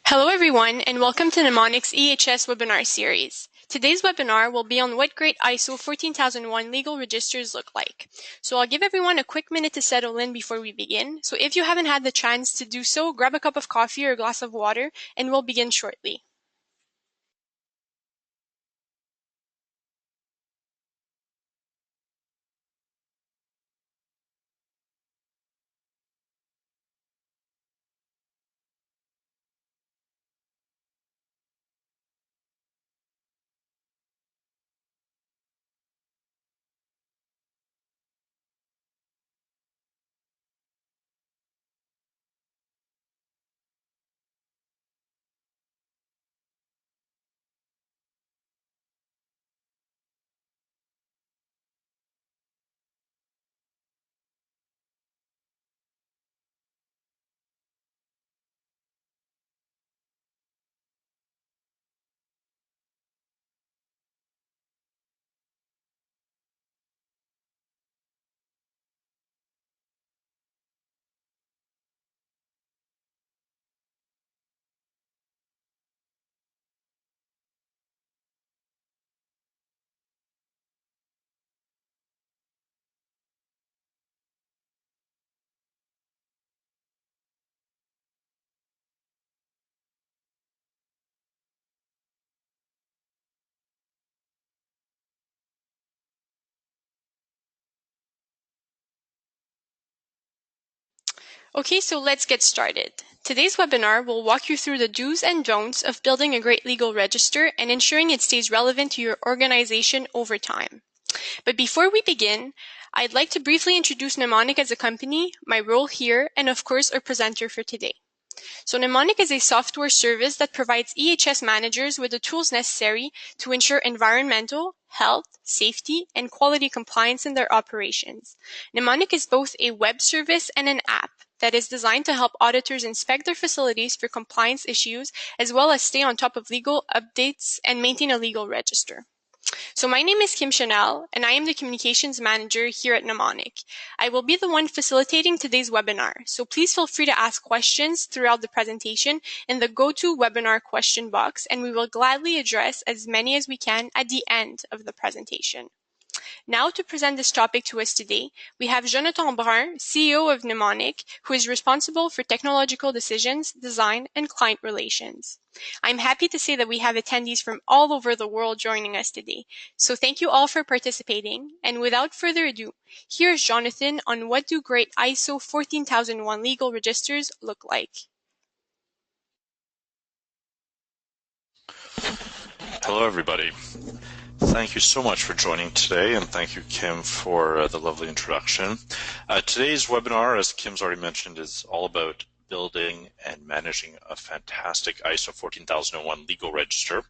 Hello everyone, and welcome to Nimonik's EHS webinar series. Today's webinar will be on what great ISO 14001 legal registers look like. So I'll give everyone a quick minute to settle in before we begin. So if you haven't had the chance to do so, grab a cup of coffee or a glass of water, and we'll begin shortly. Okay, so let's get started. Today's webinar will walk you through the do's and don'ts of building a great legal register and ensuring it stays relevant to your organization over time. But before we begin, I'd like to briefly introduce Nimonik as a company, my role here, and of course our presenter for today. So Nimonik is a software service that provides EHS managers with the tools necessary to ensure environmental, health, safety, and quality compliance in their operations. Nimonik is both a web service and an app that is designed to help auditors inspect their facilities for compliance issues, as well as stay on top of legal updates and maintain a legal register. So my name is Kim Chanel, and I am the Communications Manager here at Nimonik. I will be the one facilitating today's webinar, so please feel free to ask questions throughout the presentation in the GoToWebinar question box, and we will gladly address as many as we can at the end of the presentation. Now to present this topic to us today, we have Jonathan Brun, CEO of Nimonik, who is responsible for technological decisions, design, and client relations. I'm happy to say that we have attendees from all over the world joining us today. So thank you all for participating. And without further ado, here's Jonathan on what do great ISO 14001 legal registers look like. Hello, everybody. Thank you so much for joining today, and thank you, Kim, for the lovely introduction. Today's webinar, as Kim's already mentioned, is all about building and managing a fantastic ISO 14001 legal register.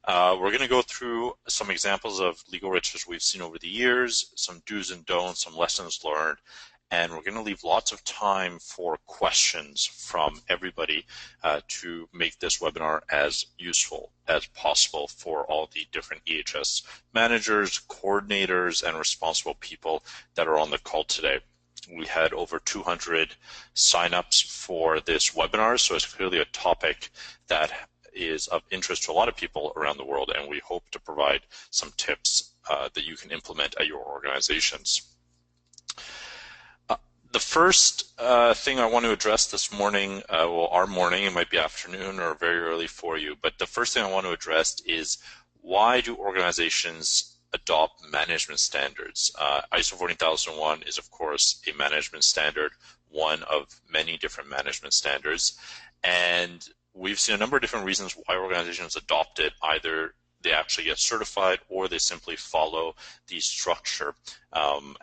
We're going to go through some examples of legal registers we've seen over the years, some do's and don'ts, some lessons learned, and we're going to leave lots of time for questions from everybody to make this webinar as useful as possible for all the different EHS managers, coordinators, and responsible people that are on the call today. We had over 200 signups for this webinar, so it's clearly a topic that is of interest to a lot of people around the world, and we hope to provide some tips that you can implement at your organizations. The first thing I want to address this morning, well, our morning, it might be afternoon or very early for you, but the first thing I want to address is why do organizations adopt management standards? ISO 14001 is, of course, a management standard, one of many different management standards, and we've seen a number of different reasons why organizations adopt it. Either they actually get certified or they simply follow the structure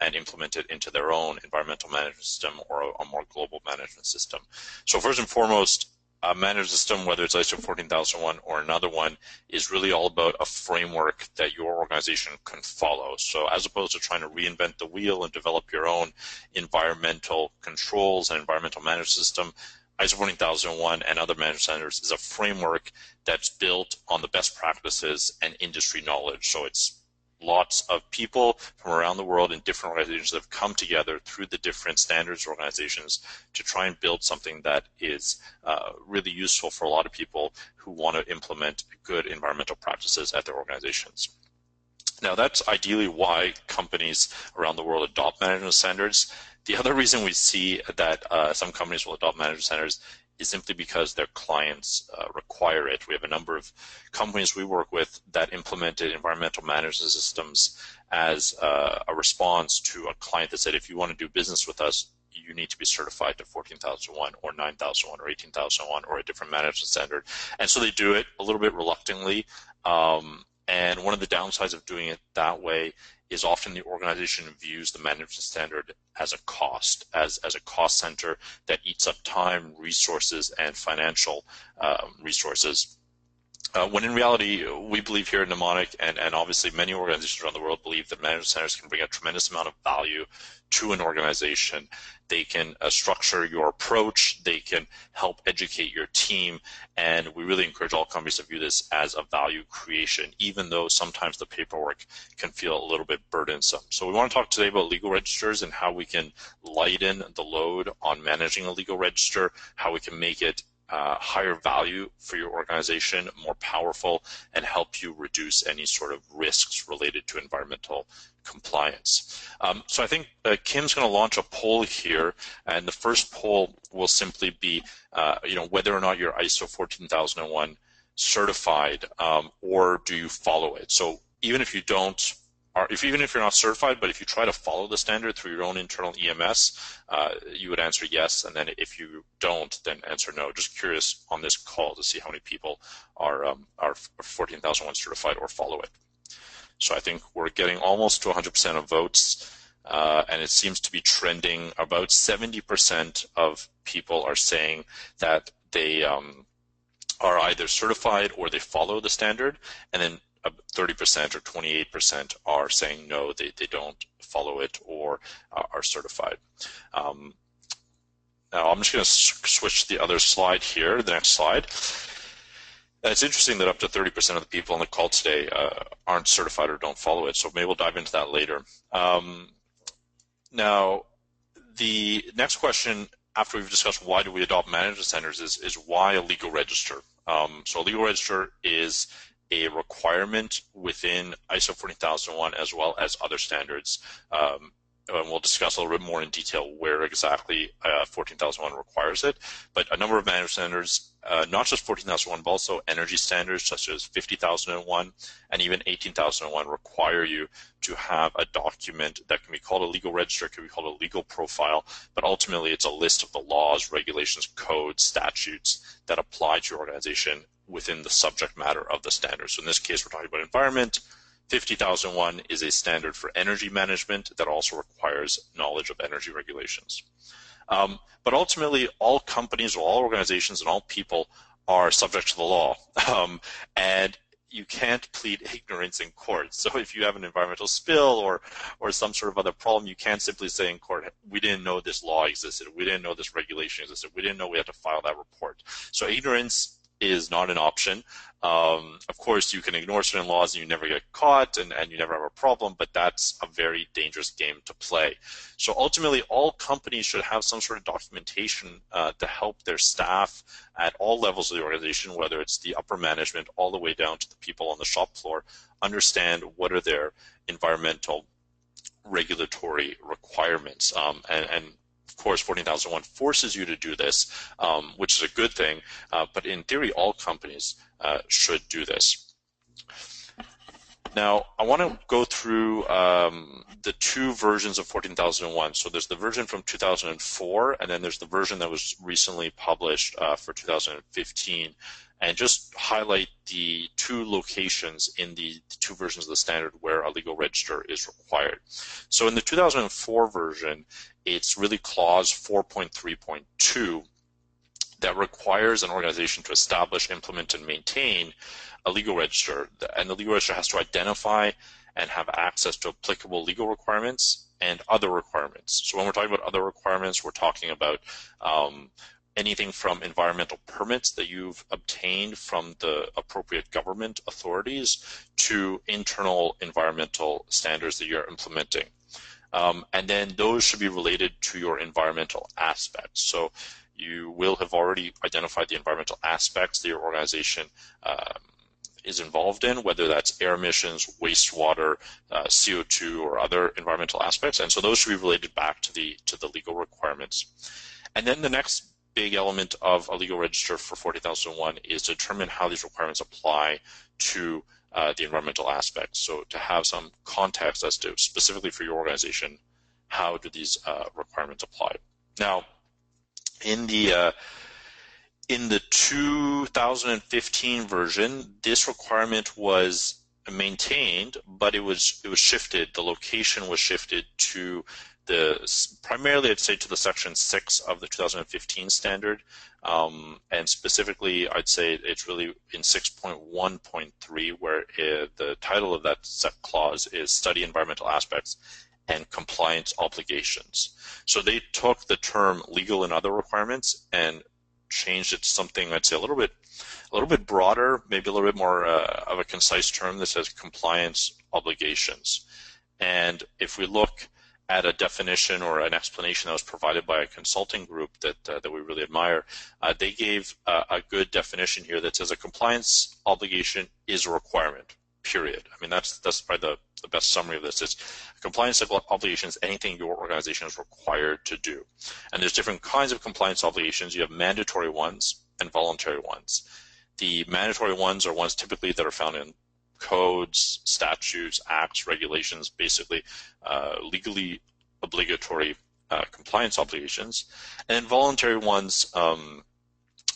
and implement it into their own environmental management system or a more global management system. So first and foremost, a management system, whether it's ISO 14001 or another one, is really all about a framework that your organization can follow. So as opposed to trying to reinvent the wheel and develop your own environmental controls and environmental management system, ISO 14001 and other management standards is a framework that's built on the best practices and industry knowledge. So it's lots of people from around the world in different organizations that have come together through the different standards organizations to try and build something that is really useful for a lot of people who want to implement good environmental practices at their organizations. Now, that's ideally why companies around the world adopt management standards. The other reason we see that some companies will adopt management standards is simply because their clients require it. We have a number of companies we work with that implemented environmental management systems as a response to a client that said, if you want to do business with us, you need to be certified to 14,001 or 9,001 or 18,001 or a different management standard. And so they do it a little bit reluctantly. And one of the downsides of doing it that way is often the organization views the management standard as a cost, as a cost center that eats up time, resources, and financial resources. When in reality, we believe here at Nimonik, and obviously many organizations around the world believe that management centers can bring a tremendous amount of value to an organization. They can structure your approach, they can help educate your team, and we really encourage all companies to view this as a value creation, even though sometimes the paperwork can feel a little bit burdensome. So we want to talk today about legal registers and how we can lighten the load on managing a legal register, how we can make it higher value for your organization, more powerful, and help you reduce any sort of risks related to environmental compliance. So I think Kim's going to launch a poll here, and the first poll will simply be, whether or not you're ISO 14001 certified, or do you follow it? So even if you don't, even if you're not certified, but if you try to follow the standard through your own internal EMS, you would answer yes, and then if you don't, then answer no. Just curious on this call to see how many people are 14,001 certified or follow it. So I think we're getting almost to 100% of votes, and it seems to be trending. About 70% of people are saying that they are either certified or they follow the standard, and then 30% or 28% are saying no, they don't follow it or are certified. Now I'm just going to switch to the other slide here, the next slide. It's interesting that up to 30% of the people on the call today aren't certified or don't follow it, so maybe we'll dive into that later. Now, the next question after we've discussed why do we adopt management centers is why a legal register. So a legal register is a requirement within ISO 14001 as well as other standards. And we'll discuss a little bit more in detail where exactly 14001 requires it. But a number of management standards, not just 14001, but also energy standards such as 50001 and even 18,001 require you to have a document that can be called a legal register, can be called a legal profile, but ultimately it's a list of the laws, regulations, codes, statutes that apply to your organization within the subject matter of the standard. So in this case, we're talking about environment. 50,001 is a standard for energy management that also requires knowledge of energy regulations. But ultimately, all companies or all organizations and all people are subject to the law. And you can't plead ignorance in court. So if you have an environmental spill or some sort of other problem, you can't simply say in court, we didn't know this law existed. We didn't know this regulation existed. We didn't know we had to file that report. So ignorance is not an option. Of course, you can ignore certain laws and you never get caught and you never have a problem, but that's a very dangerous game to play. So ultimately, all companies should have some sort of documentation to help their staff at all levels of the organization, whether it's the upper management all the way down to the people on the shop floor, understand what are their environmental regulatory requirements. And of course, 14,001 forces you to do this, which is a good thing, but in theory, all companies should do this. Now, I want to go through the two versions of 14,001. So there's the version from 2004, and then there's the version that was recently published for 2015, and just highlight the two locations in the two versions of the standard where a legal register is required. So in the 2004 version, it's really clause 4.3.2 that requires an organization to establish, implement, and maintain a legal register. And the legal register has to identify and have access to applicable legal requirements and other requirements. So when we're talking about other requirements, we're talking about anything from environmental permits that you've obtained from the appropriate government authorities to internal environmental standards that you're implementing. And then those should be related to your environmental aspects. So you will have already identified the environmental aspects that your organization is involved in, whether that's air emissions, wastewater, CO2, or other environmental aspects. And so those should be related back to the legal requirements. And then the next big element of a legal register for 40001 is to determine how these requirements apply to the environmental aspects. So to have some context as to specifically for your organization, how do these requirements apply? Now, in the 2015 version, this requirement was maintained, but it was shifted. The location was shifted to primarily, I'd say, to the section 6 of the 2015 standard, and specifically, I'd say it's really in 6.1.3, where the title of that clause is Study Environmental Aspects and Compliance Obligations. So they took the term legal and other requirements and changed it to something, I'd say, a little bit broader, maybe a little bit more of a concise term that says compliance obligations. And if we look at a definition or an explanation that was provided by a consulting group that we really admire, they gave a good definition here that says a compliance obligation is a requirement, period. I mean, that's probably the best summary of this. Is compliance obligation is anything your organization is required to do. And there's different kinds of compliance obligations. You have mandatory ones and voluntary ones. The mandatory ones are ones typically that are found in codes, statutes, acts, regulations, basically legally obligatory compliance obligations. And then voluntary ones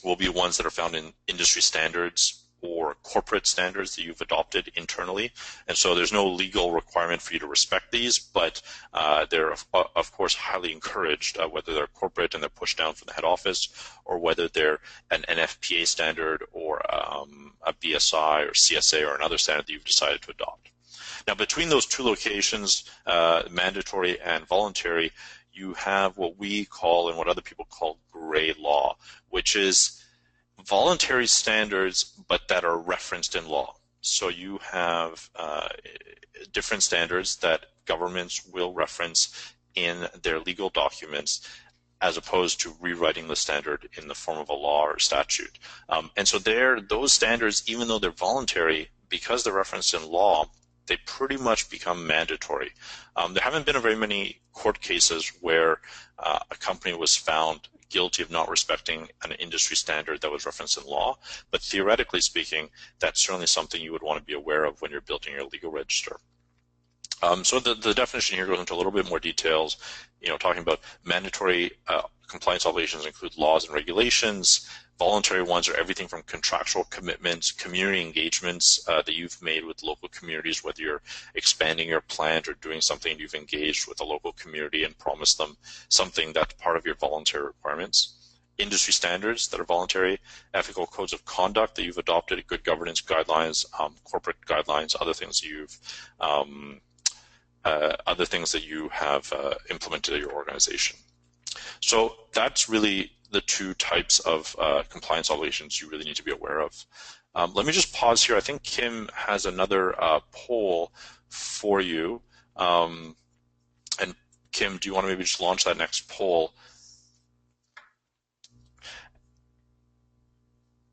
will be ones that are found in industry standards or corporate standards that you've adopted internally. And so there's no legal requirement for you to respect these, but they're, of course, highly encouraged, whether they're corporate and they're pushed down from the head office, or whether they're an NFPA standard or a BSI or CSA or another standard that you've decided to adopt. Now, between those two locations, mandatory and voluntary, you have what we call and what other people call gray law, which is voluntary standards, but that are referenced in law. So you have different standards that governments will reference in their legal documents, as opposed to rewriting the standard in the form of a law or statute. And so those standards, even though they're voluntary, because they're referenced in law, they pretty much become mandatory. There haven't been very many court cases where a company was found guilty of not respecting an industry standard that was referenced in law, but theoretically speaking, that's certainly something you would want to be aware of when you're building your legal register. So the definition here goes into a little bit more details, talking about mandatory compliance obligations include laws and regulations. Voluntary ones are everything from contractual commitments, community engagements that you've made with local communities, whether you're expanding your plant or doing something you've engaged with a local community and promised them something that's part of your voluntary requirements. Industry standards that are voluntary, ethical codes of conduct that you've adopted, good governance guidelines, corporate guidelines, other things that you have implemented at your organization. So that's really the two types of compliance obligations you really need to be aware of. Let me just pause here. I think Kim has another poll for you. And Kim, do you want to maybe just launch that next poll?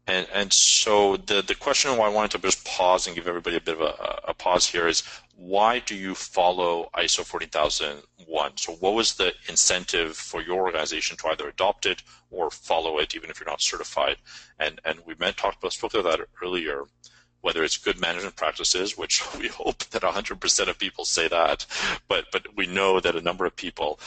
And so the question why I wanted to just pause and give everybody a bit of a pause here is, why do you follow ISO 14001? So what was the incentive for your organization to either adopt it or follow it, even if you're not certified? And we spoke about that earlier, whether it's good management practices, which we hope that 100% of people say that, but we know that a number of people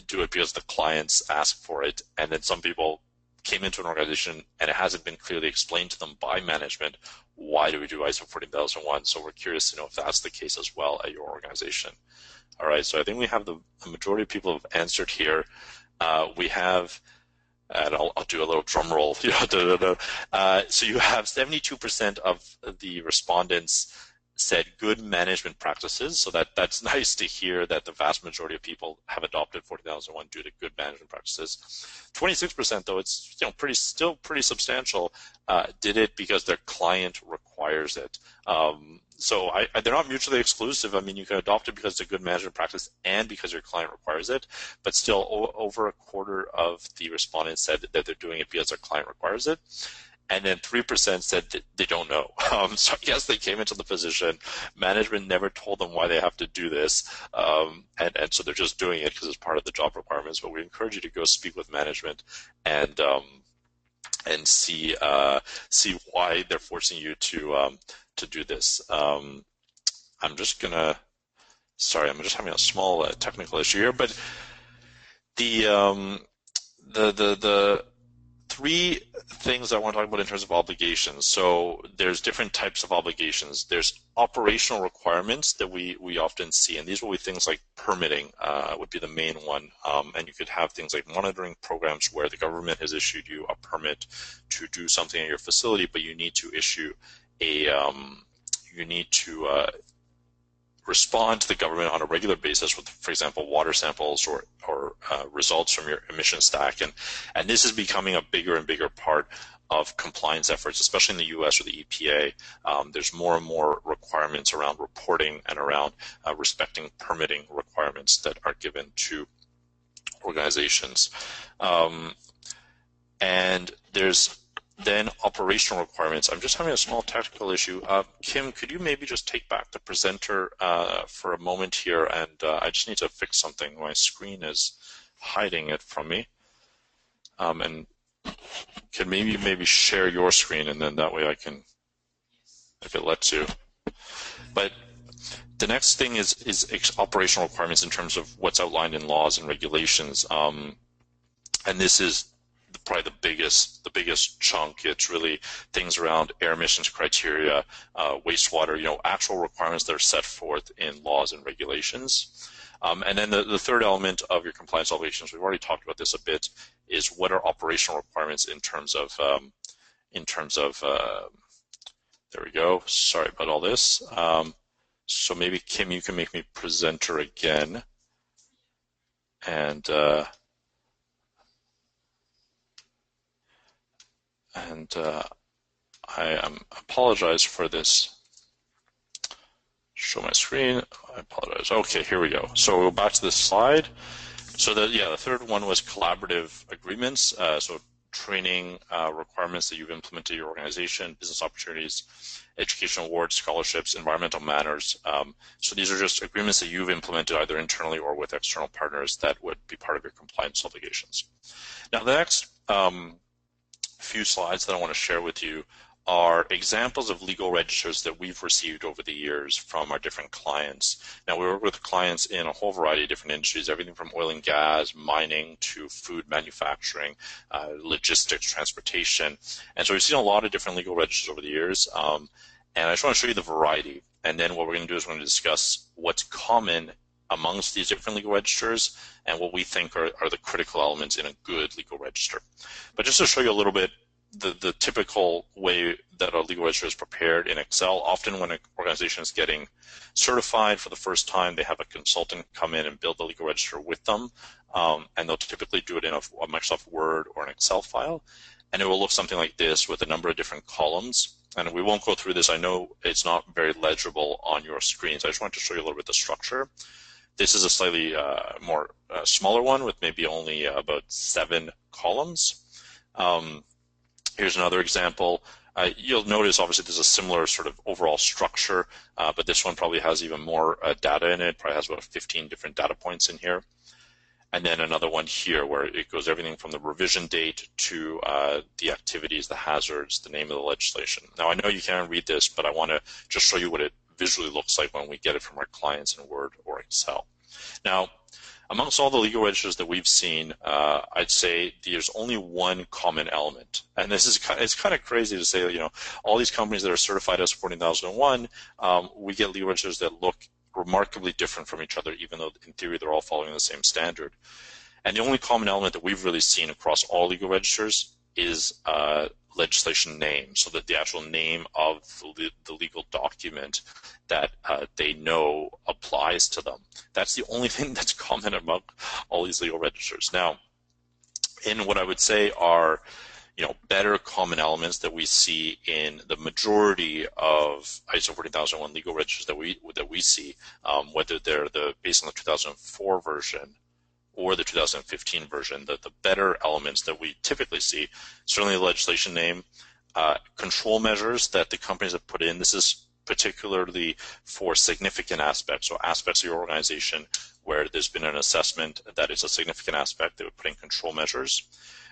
do it because the clients ask for it, and then some people came into an organization and it hasn't been clearly explained to them by management, why do we do ISO 14001? So we're curious to know if that's the case as well at your organization. All right, so I think we have the majority of people have answered here. We have, and I'll do a little drum roll. So you have 72% of the respondents said good management practices. So that's nice to hear that the vast majority of people have adopted 14001 due to good management practices. 26%, though, it's still pretty substantial, did it because their client requires it. So they're not mutually exclusive. I mean, you can adopt it because it's a good management practice and because your client requires it, but still over a quarter of the respondents said that they're doing it because their client requires it. And then 3% said that they don't know. So yes, they came into the position. Management never told them why they have to do this. And so they're just doing it because it's part of the job requirements. But we encourage you to go speak with management and see why they're forcing you to do this. I'm just having a small technical issue here, but the three things I want to talk about in terms of obligations. So there's different types of obligations. There's operational requirements that we often see, and these will be things like permitting would be the main one. And you could have things like monitoring programs where the government has issued you a permit to do something at your facility, but you need to issue respond to the government on a regular basis with, for example, water samples or results from your emission stack. And this is becoming a bigger and bigger part of compliance efforts, especially in the US or the EPA. There's more and more requirements around reporting and around respecting permitting requirements that are given to organizations. And there's then operational requirements. I'm just having a small technical issue. Kim, could you maybe just take back the presenter for a moment here? And I just need to fix something. My screen is hiding it from me. And can maybe share your screen, and then that way I can, if it lets you. But the next thing is operational requirements in terms of what's outlined in laws and regulations. And this is probably the biggest chunk. It's really things around air emissions criteria, wastewater, actual requirements that are set forth in laws and regulations. And then the third element of your compliance obligations, we've already talked about this a bit, is what are operational requirements in terms of there we go. Sorry about all this. So maybe Kim, you can make me presenter again. And I apologize for this. Show my screen. I apologize. Okay, here we go. So we'll go back to this slide. So the third one was collaborative agreements. So training requirements that you've implemented in your organization, business opportunities, education awards, scholarships, environmental matters. So these are just agreements that you've implemented either internally or with external partners that would be part of your compliance obligations. Now the next few slides that I want to share with you are examples of legal registers that we've received over the years from our different clients. Now, we work with clients in a whole variety of different industries, everything from oil and gas, mining, to food manufacturing, logistics, transportation. And so we've seen a lot of different legal registers over the years. And I just want to show you the variety. And then what we're going to do is we're going to discuss what's common amongst these different legal registers and what we think are the critical elements in a good legal register. But just to show you a little bit, the typical way that a legal register is prepared in Excel, often when an organization is getting certified for the first time, they have a consultant come in and build the legal register with them, and they'll typically do it in a Microsoft Word or an Excel file, and it will look something like this with a number of different columns. And we won't go through this. I know it's not very legible on your screens. I just wanted to show you a little bit the structure. This is a slightly more smaller one with maybe only about 7 columns. Here's another example. You'll notice, obviously, there's a similar sort of overall structure, but this one probably has even more data in it, probably has about 15 different data points in here. And then another one here where it goes everything from the revision date to the activities, the hazards, the name of the legislation. Now, I know you can't read this, but I want to just show you what it visually looks like when we get it from our clients in Word or Excel. Now, amongst all the legal registers that we've seen, I'd say there's only one common element. And this is it's kind of crazy to say, all these companies that are certified as 14001, we get legal registers that look remarkably different from each other, even though in theory they're all following the same standard. And the only common element that we've really seen across all legal registers is legislation name, so that the actual name of the legal document that they know applies to them. That's the only thing that's common among all these legal registers. Now, in what I would say are better common elements that we see in the majority of ISO 14001 legal registers that we see, whether they're based on the 2004 version or the 2015 version, the better elements that we typically see, certainly the legislation name, control measures that the companies have put in. This is particularly for significant aspects, so aspects of your organization where there's been an assessment that is a significant aspect, they would put in control measures.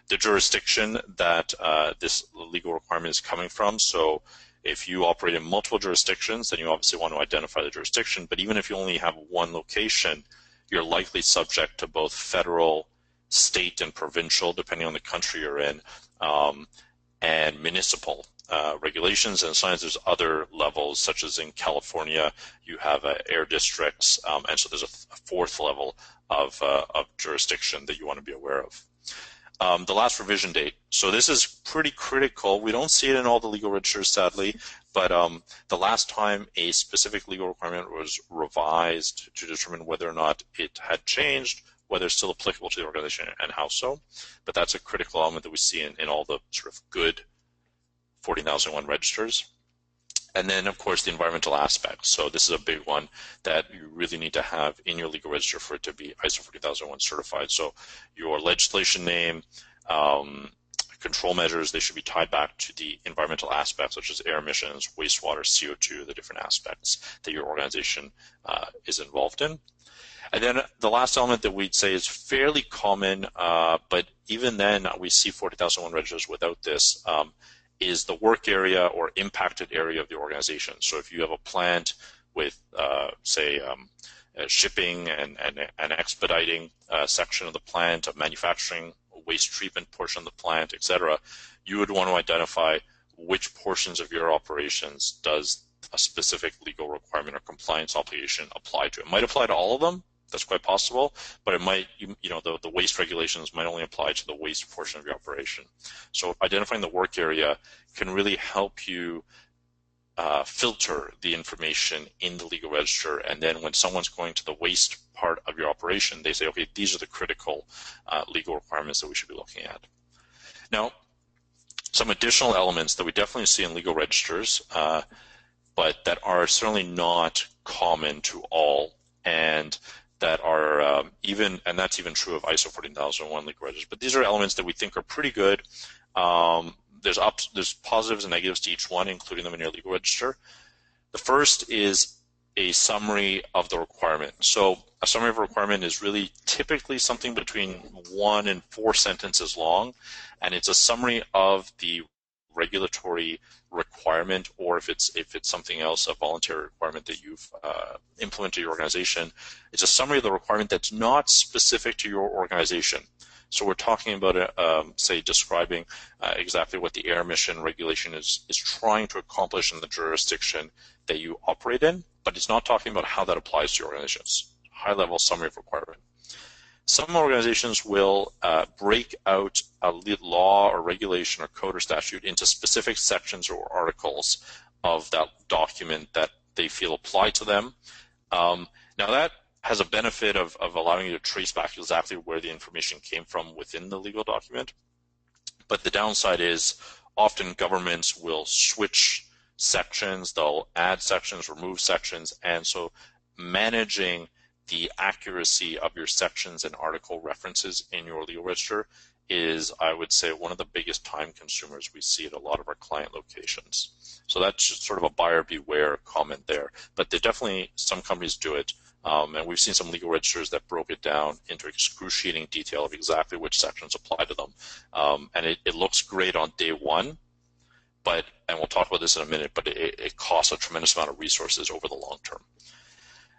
The jurisdiction that this legal requirement is coming from. So if you operate in multiple jurisdictions, then you obviously want to identify the jurisdiction. But even if you only have one location, you're likely subject to both federal, state, and provincial, depending on the country you're in, and municipal regulations. And sometimes there's other levels, such as in California, you have air districts, and so there's a fourth level of jurisdiction that you want to be aware of. The last revision date. So this is pretty critical. We don't see it in all the legal registers, sadly, but the last time a specific legal requirement was revised to determine whether or not it had changed, whether it's still applicable to the organization, and how so. But that's a critical element that we see in all the sort of good 14001 registers. And then, of course, the environmental aspects. So this is a big one that you really need to have in your legal register for it to be ISO 40001 certified. So your legislation name, control measures, they should be tied back to the environmental aspects, such as air emissions, wastewater, CO2, the different aspects that your organization is involved in. And then the last element that we'd say is fairly common, but even then we see 40001 registers without this, is the work area or impacted area of the organization. So if you have a plant with, say, shipping and expediting section of the plant, a manufacturing, waste treatment portion of the plant, etc., you would want to identify which portions of your operations does a specific legal requirement or compliance obligation apply to. It might apply to all of them. That's quite possible, but it might, the waste regulations might only apply to the waste portion of your operation. So identifying the work area can really help you filter the information in the legal register, and then when someone's going to the waste part of your operation, they say, okay, these are the critical legal requirements that we should be looking at. Now, some additional elements that we definitely see in legal registers, but that are certainly not common to all, and that are and that's even true of ISO 14001 legal registers. But these are elements that we think are pretty good. There's positives and negatives to each one, including them in your legal register. The first is a summary of the requirement. So a summary of a requirement is really typically something between 1 and 4 sentences long, and it's a summary of the regulatory requirement, or if it's something else, a voluntary requirement that you've implemented your organization. It's a summary of the requirement that's not specific to your organization. So we're talking about, say, describing exactly what the air emission regulation is trying to accomplish in the jurisdiction that you operate in, but it's not talking about how that applies to your organization. It's a high-level summary of requirement. Some organizations will break out a law or regulation or code or statute into specific sections or articles of that document that they feel apply to them. Now that has a benefit of allowing you to trace back exactly where the information came from within the legal document. But the downside is often governments will switch sections, they'll add sections, remove sections, and so managing the accuracy of your sections and article references in your legal register is, I would say, one of the biggest time consumers we see at a lot of our client locations. So that's just sort of a buyer beware comment there. But there definitely, some companies do it. And we've seen some legal registers that broke it down into excruciating detail of exactly which sections apply to them. And it looks great on day one, and we'll talk about this in a minute, but it costs a tremendous amount of resources over the long term.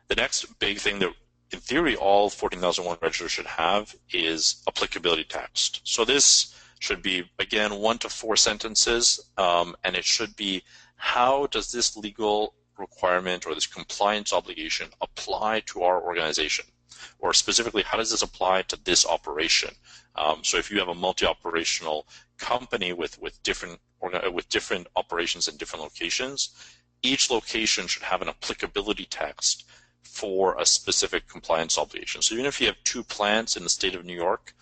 The next big thing that, in theory, all 14001 registers should have is applicability text. So this should be, again, 1 to 4 sentences, and it should be, how does this legal requirement or this compliance obligation apply to our organization? Or specifically, how does this apply to this operation? So if you have a multi-operational company with different operations in different locations, each location should have an applicability text for a specific compliance obligation. So even if you have 2 plants in the state of New York,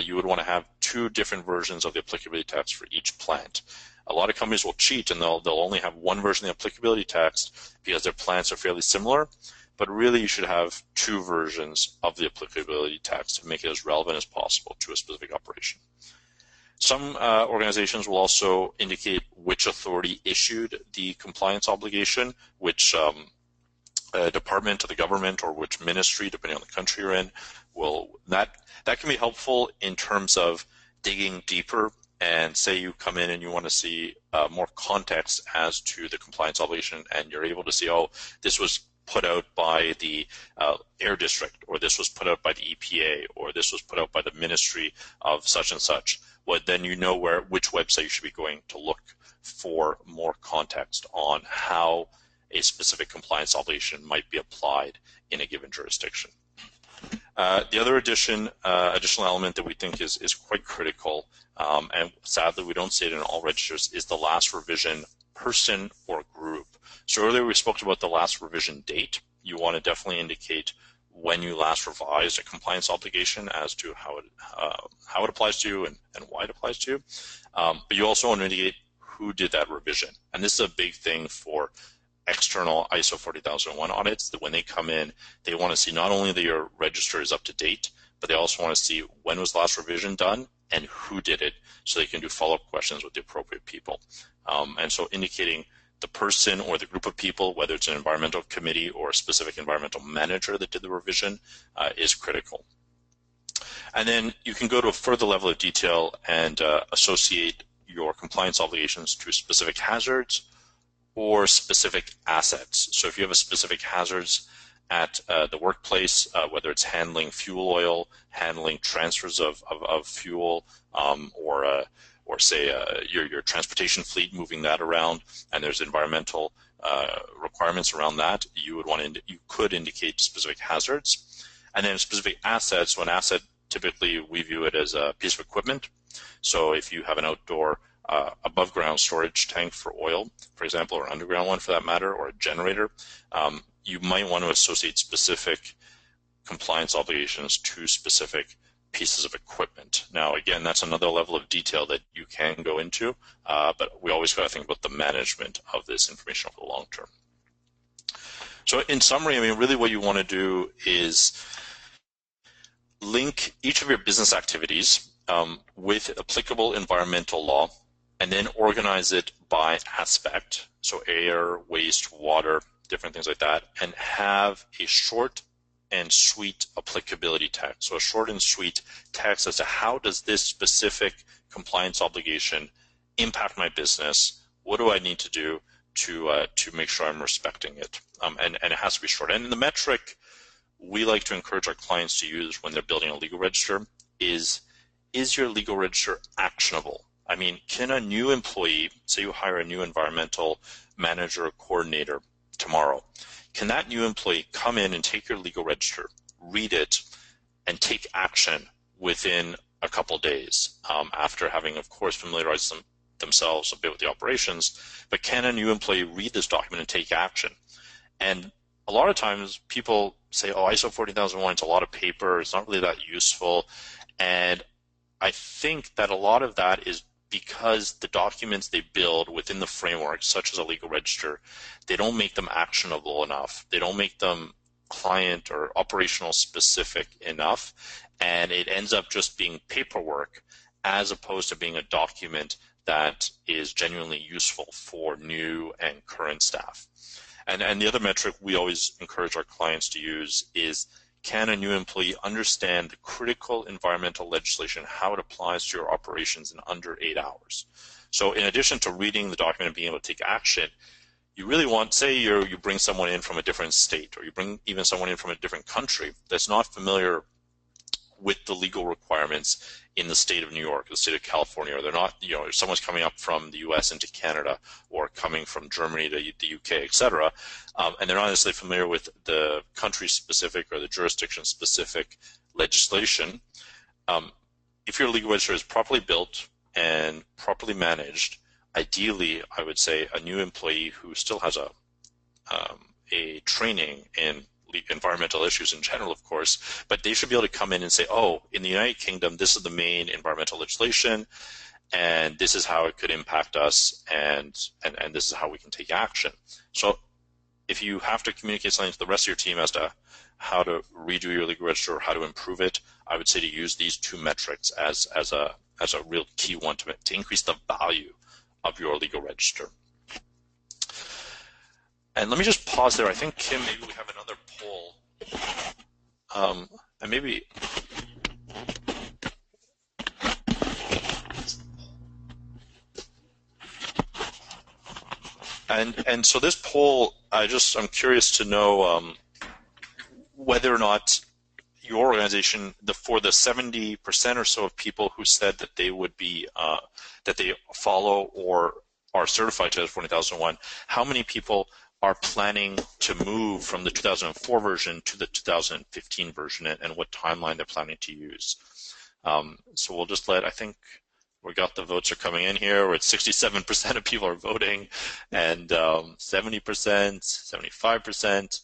you would want to have 2 different versions of the applicability text for each plant. A lot of companies will cheat and they'll only have 1 version of the applicability text because their plants are fairly similar, but really you should have 2 versions of the applicability text to make it as relevant as possible to a specific operation. Some organizations will also indicate which authority issued the compliance obligation, which department of the government or which ministry, depending on the country you're in, that can be helpful in terms of digging deeper. And say you come in and you want to see more context as to the compliance obligation, and you're able to see, oh, this was put out by the air district, or this was put out by the EPA, or this was put out by the ministry of such and such. Well, then you know which website you should be going to look for more context on how a specific compliance obligation might be applied in a given jurisdiction. The other additional element that we think is quite critical, and sadly we don't see it in all registers, is the last revision person or group. So earlier we spoke about the last revision date. You want to definitely indicate when you last revised a compliance obligation as to how it applies to you and why it applies to you. But you also want to indicate who did that revision. And this is a big thing for external ISO 40001 audits, that when they come in, they want to see not only that your register is up to date, but they also want to see when was the last revision done and who did it, so they can do follow-up questions with the appropriate people. And so indicating the person or the group of people, whether it's an environmental committee or a specific environmental manager that did the revision, is critical. And then you can go to a further level of detail and associate your compliance obligations to specific hazards or specific assets. So if you have a specific hazards at the workplace, whether it's handling fuel oil, handling transfers of fuel, or say your transportation fleet, moving that around, and there's environmental requirements around that, you could indicate specific hazards. And then specific assets, so an asset, typically we view it as a piece of equipment. So if you have an outdoor above ground storage tank for oil, for example, or underground one for that matter, or a generator, you might want to associate specific compliance obligations to specific pieces of equipment. Now, again, that's another level of detail that you can go into, but we always got to think about the management of this information over the long term. So in summary, I mean, really what you want to do is link each of your business activities with applicable environmental law, and then organize it by aspect, so air, waste, water, different things like that, and have a short and sweet applicability text. So a short and sweet text as to how does this specific compliance obligation impact my business? What do I need to do to make sure I'm respecting it? And it has to be short. And the metric we like to encourage our clients to use when they're building a legal register is your legal register actionable? I mean, can a new employee, say you hire a new environmental manager or coordinator tomorrow, can that new employee come in and take your legal register, read it, and take action within a couple days after having, of course, familiarized themselves a bit with the operations? But can a new employee read this document and take action? And a lot of times people say, oh, ISO 40001, it's a lot of paper, it's not really that useful. And I think that a lot of that is because the documents they build within the framework, such as a legal register, they don't make them actionable enough. They don't make them client or operational specific enough. And it ends up just being paperwork as opposed to being a document that is genuinely useful for new and current staff. And the other metric we always encourage our clients to use is, can a new employee understand the critical environmental legislation, how it applies to your operations in under 8 hours? So in addition to reading the document and being able to take action, you really want, say you bring someone in from a different state, or you bring even someone in from a different country that's not familiar with the legal requirements in the state of New York, the state of California, or they're not, if someone's coming up from the US into Canada, or coming from Germany to the UK, etc., and they're not necessarily familiar with the country-specific or the jurisdiction-specific legislation, if your legal register is properly built, and properly managed, ideally, I would say a new employee who still has a training in environmental issues in general, of course, but they should be able to come in and say, oh, in the United Kingdom, this is the main environmental legislation, and this is how it could impact us, and this is how we can take action. So if you have to communicate something to the rest of your team as to how to redo your legal register or how to improve it, I would say to use these two metrics as a real key one to increase the value of your legal register. And let me just pause there. I think, Kim, maybe we have another poll. And maybe... And so this poll, I'm curious to know whether or not your organization, for the 70% or so of people who said that they would be, that they follow or are certified to 24001, how many people are planning to move from the 2004 version to the 2015 version, and what timeline they're planning to use. So we'll just I think we got the votes are coming in here. We're at 67% of people are voting, and 70%, 75%.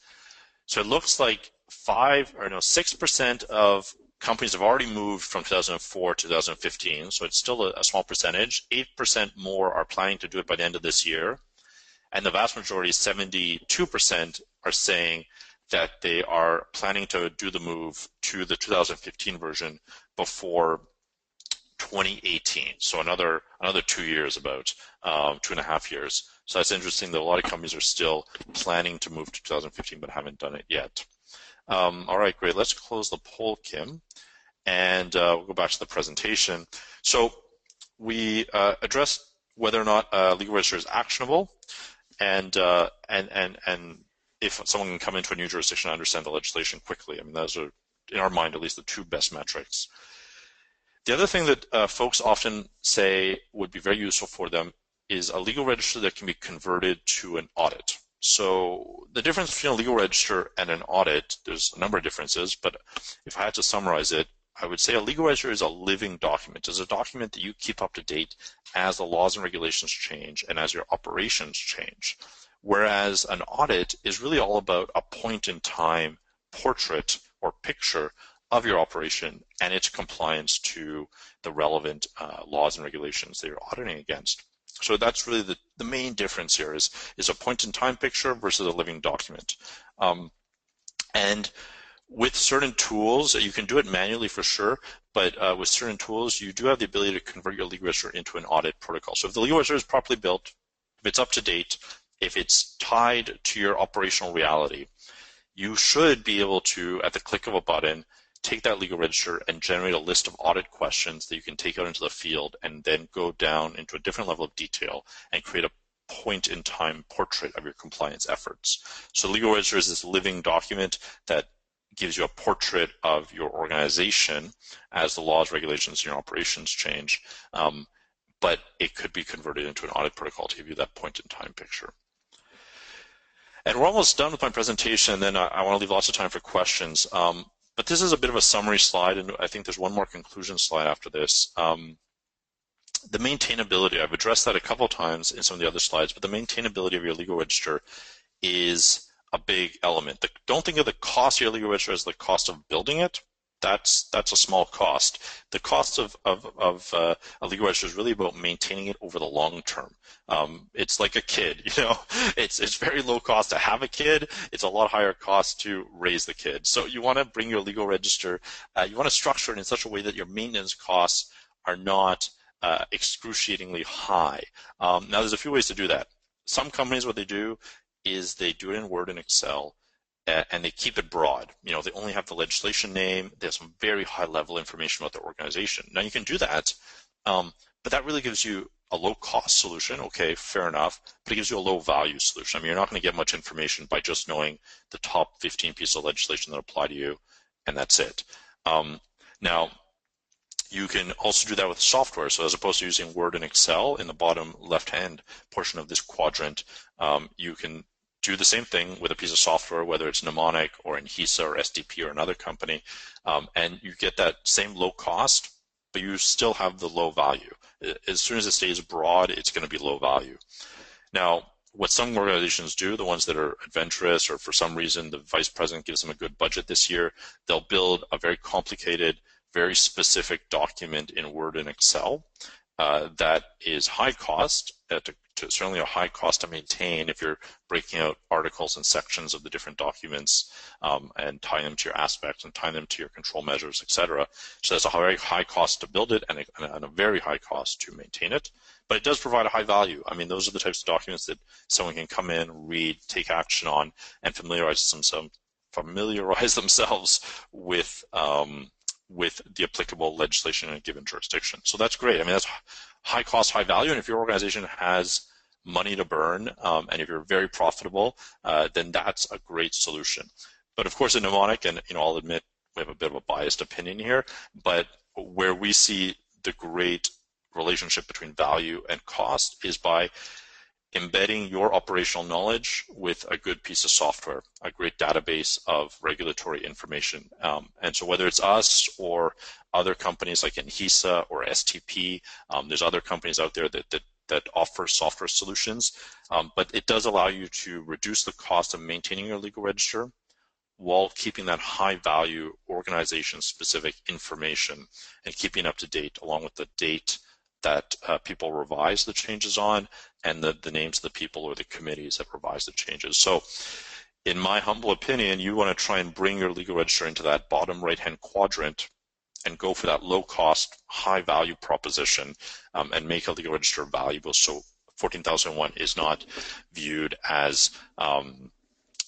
So it looks like 6% of companies have already moved from 2004 to 2015. So it's still a small percentage. 8% more are planning to do it by the end of this year. And the vast majority, 72%, are saying that they are planning to do the move to the 2015 version before 2018. So another 2 years, about 2.5 years. So that's interesting that a lot of companies are still planning to move to 2015 but haven't done it yet. All right, great. Let's close the poll, Kim, and we'll go back to the presentation. So we addressed whether or not a legal register is actionable, and if someone can come into a new jurisdiction and understand the legislation quickly. I mean, those are, in our mind, at least the two best metrics. The other thing that folks often say would be very useful for them is a legal register that can be converted to an audit. So the difference between a legal register and an audit, there's a number of differences, but if I had to summarize it, I would say a legal register is a living document. It's a document that you keep up to date as the laws and regulations change and as your operations change. Whereas an audit is really all about a point-in-time portrait or picture of your operation and its compliance to the relevant laws and regulations that you're auditing against. So that's really the main difference here is a point-in-time picture versus a living document. And with certain tools, you can do it manually for sure, but with certain tools, you do have the ability to convert your legal register into an audit protocol. So if the legal register is properly built, if it's up to date, if it's tied to your operational reality, you should be able to, at the click of a button, take that legal register and generate a list of audit questions that you can take out into the field and then go down into a different level of detail and create a point-in-time portrait of your compliance efforts. So legal register is this living document that gives you a portrait of your organization as the laws, regulations, and your operations change, but it could be converted into an audit protocol to give you that point-in-time picture. And we're almost done with my presentation, and then I want to leave lots of time for questions. But this is a bit of a summary slide, and I think there's one more conclusion slide after this. The maintainability, I've addressed that a couple times in some of the other slides, but the maintainability of your legal register is a big element. Don't think of the cost of your legal register as the cost of building it. That's a small cost. The cost of a legal register is really about maintaining it over the long term. It's like a kid, it's very low cost to have a kid. It's a lot higher cost to raise the kid. So you want to bring your legal register, you want to structure it in such a way that your maintenance costs are not excruciatingly high. Now there's a few ways to do that. Some companies, what they do is they do it in Word and Excel, and they keep it broad. They only have the legislation name. They have some very high-level information about their organization. Now, you can do that, but that really gives you a low-cost solution. Okay, fair enough, but it gives you a low-value solution. I mean, you're not going to get much information by just knowing the top 15 pieces of legislation that apply to you, and that's it. Now, you can also do that with software. So as opposed to using Word and Excel in the bottom left-hand portion of this quadrant, you can do the same thing with a piece of software, whether it's Nimonik or Inhisa or SDP or another company, and you get that same low cost, but you still have the low value. as soon as it stays broad, it's going to be low value. Now, what some organizations do, the ones that are adventurous or for some reason the vice president gives them a good budget this year, they'll build a very complicated, very specific document in Word and Excel that is high cost, certainly a high cost to maintain if you're breaking out articles and sections of the different documents and tying them to your aspects and tying them to your control measures, etc. So that's a very high cost to build it and a very high cost to maintain it. But it does provide a high value. I mean, those are the types of documents that someone can come in, read, take action on, and familiarize themselves with the applicable legislation in a given jurisdiction. So that's great. I mean, that's high cost, high value. And if your organization has money to burn, and if you're very profitable, then that's a great solution. But of course, in Nimonik, and I'll admit we have a bit of a biased opinion here, but where we see the great relationship between value and cost is by embedding your operational knowledge with a good piece of software, a great database of regulatory information. And so whether it's us or other companies like Inhisa or STP, there's other companies out there that offer software solutions, but it does allow you to reduce the cost of maintaining your legal register while keeping that high value organization specific information and keeping up to date along with the date that people revise the changes on and the names of the people or the committees that revise the changes. So in my humble opinion, you want to try and bring your legal register into that bottom right-hand quadrant and go for that low-cost, high-value proposition and make a legal register valuable. So 14001 is not viewed as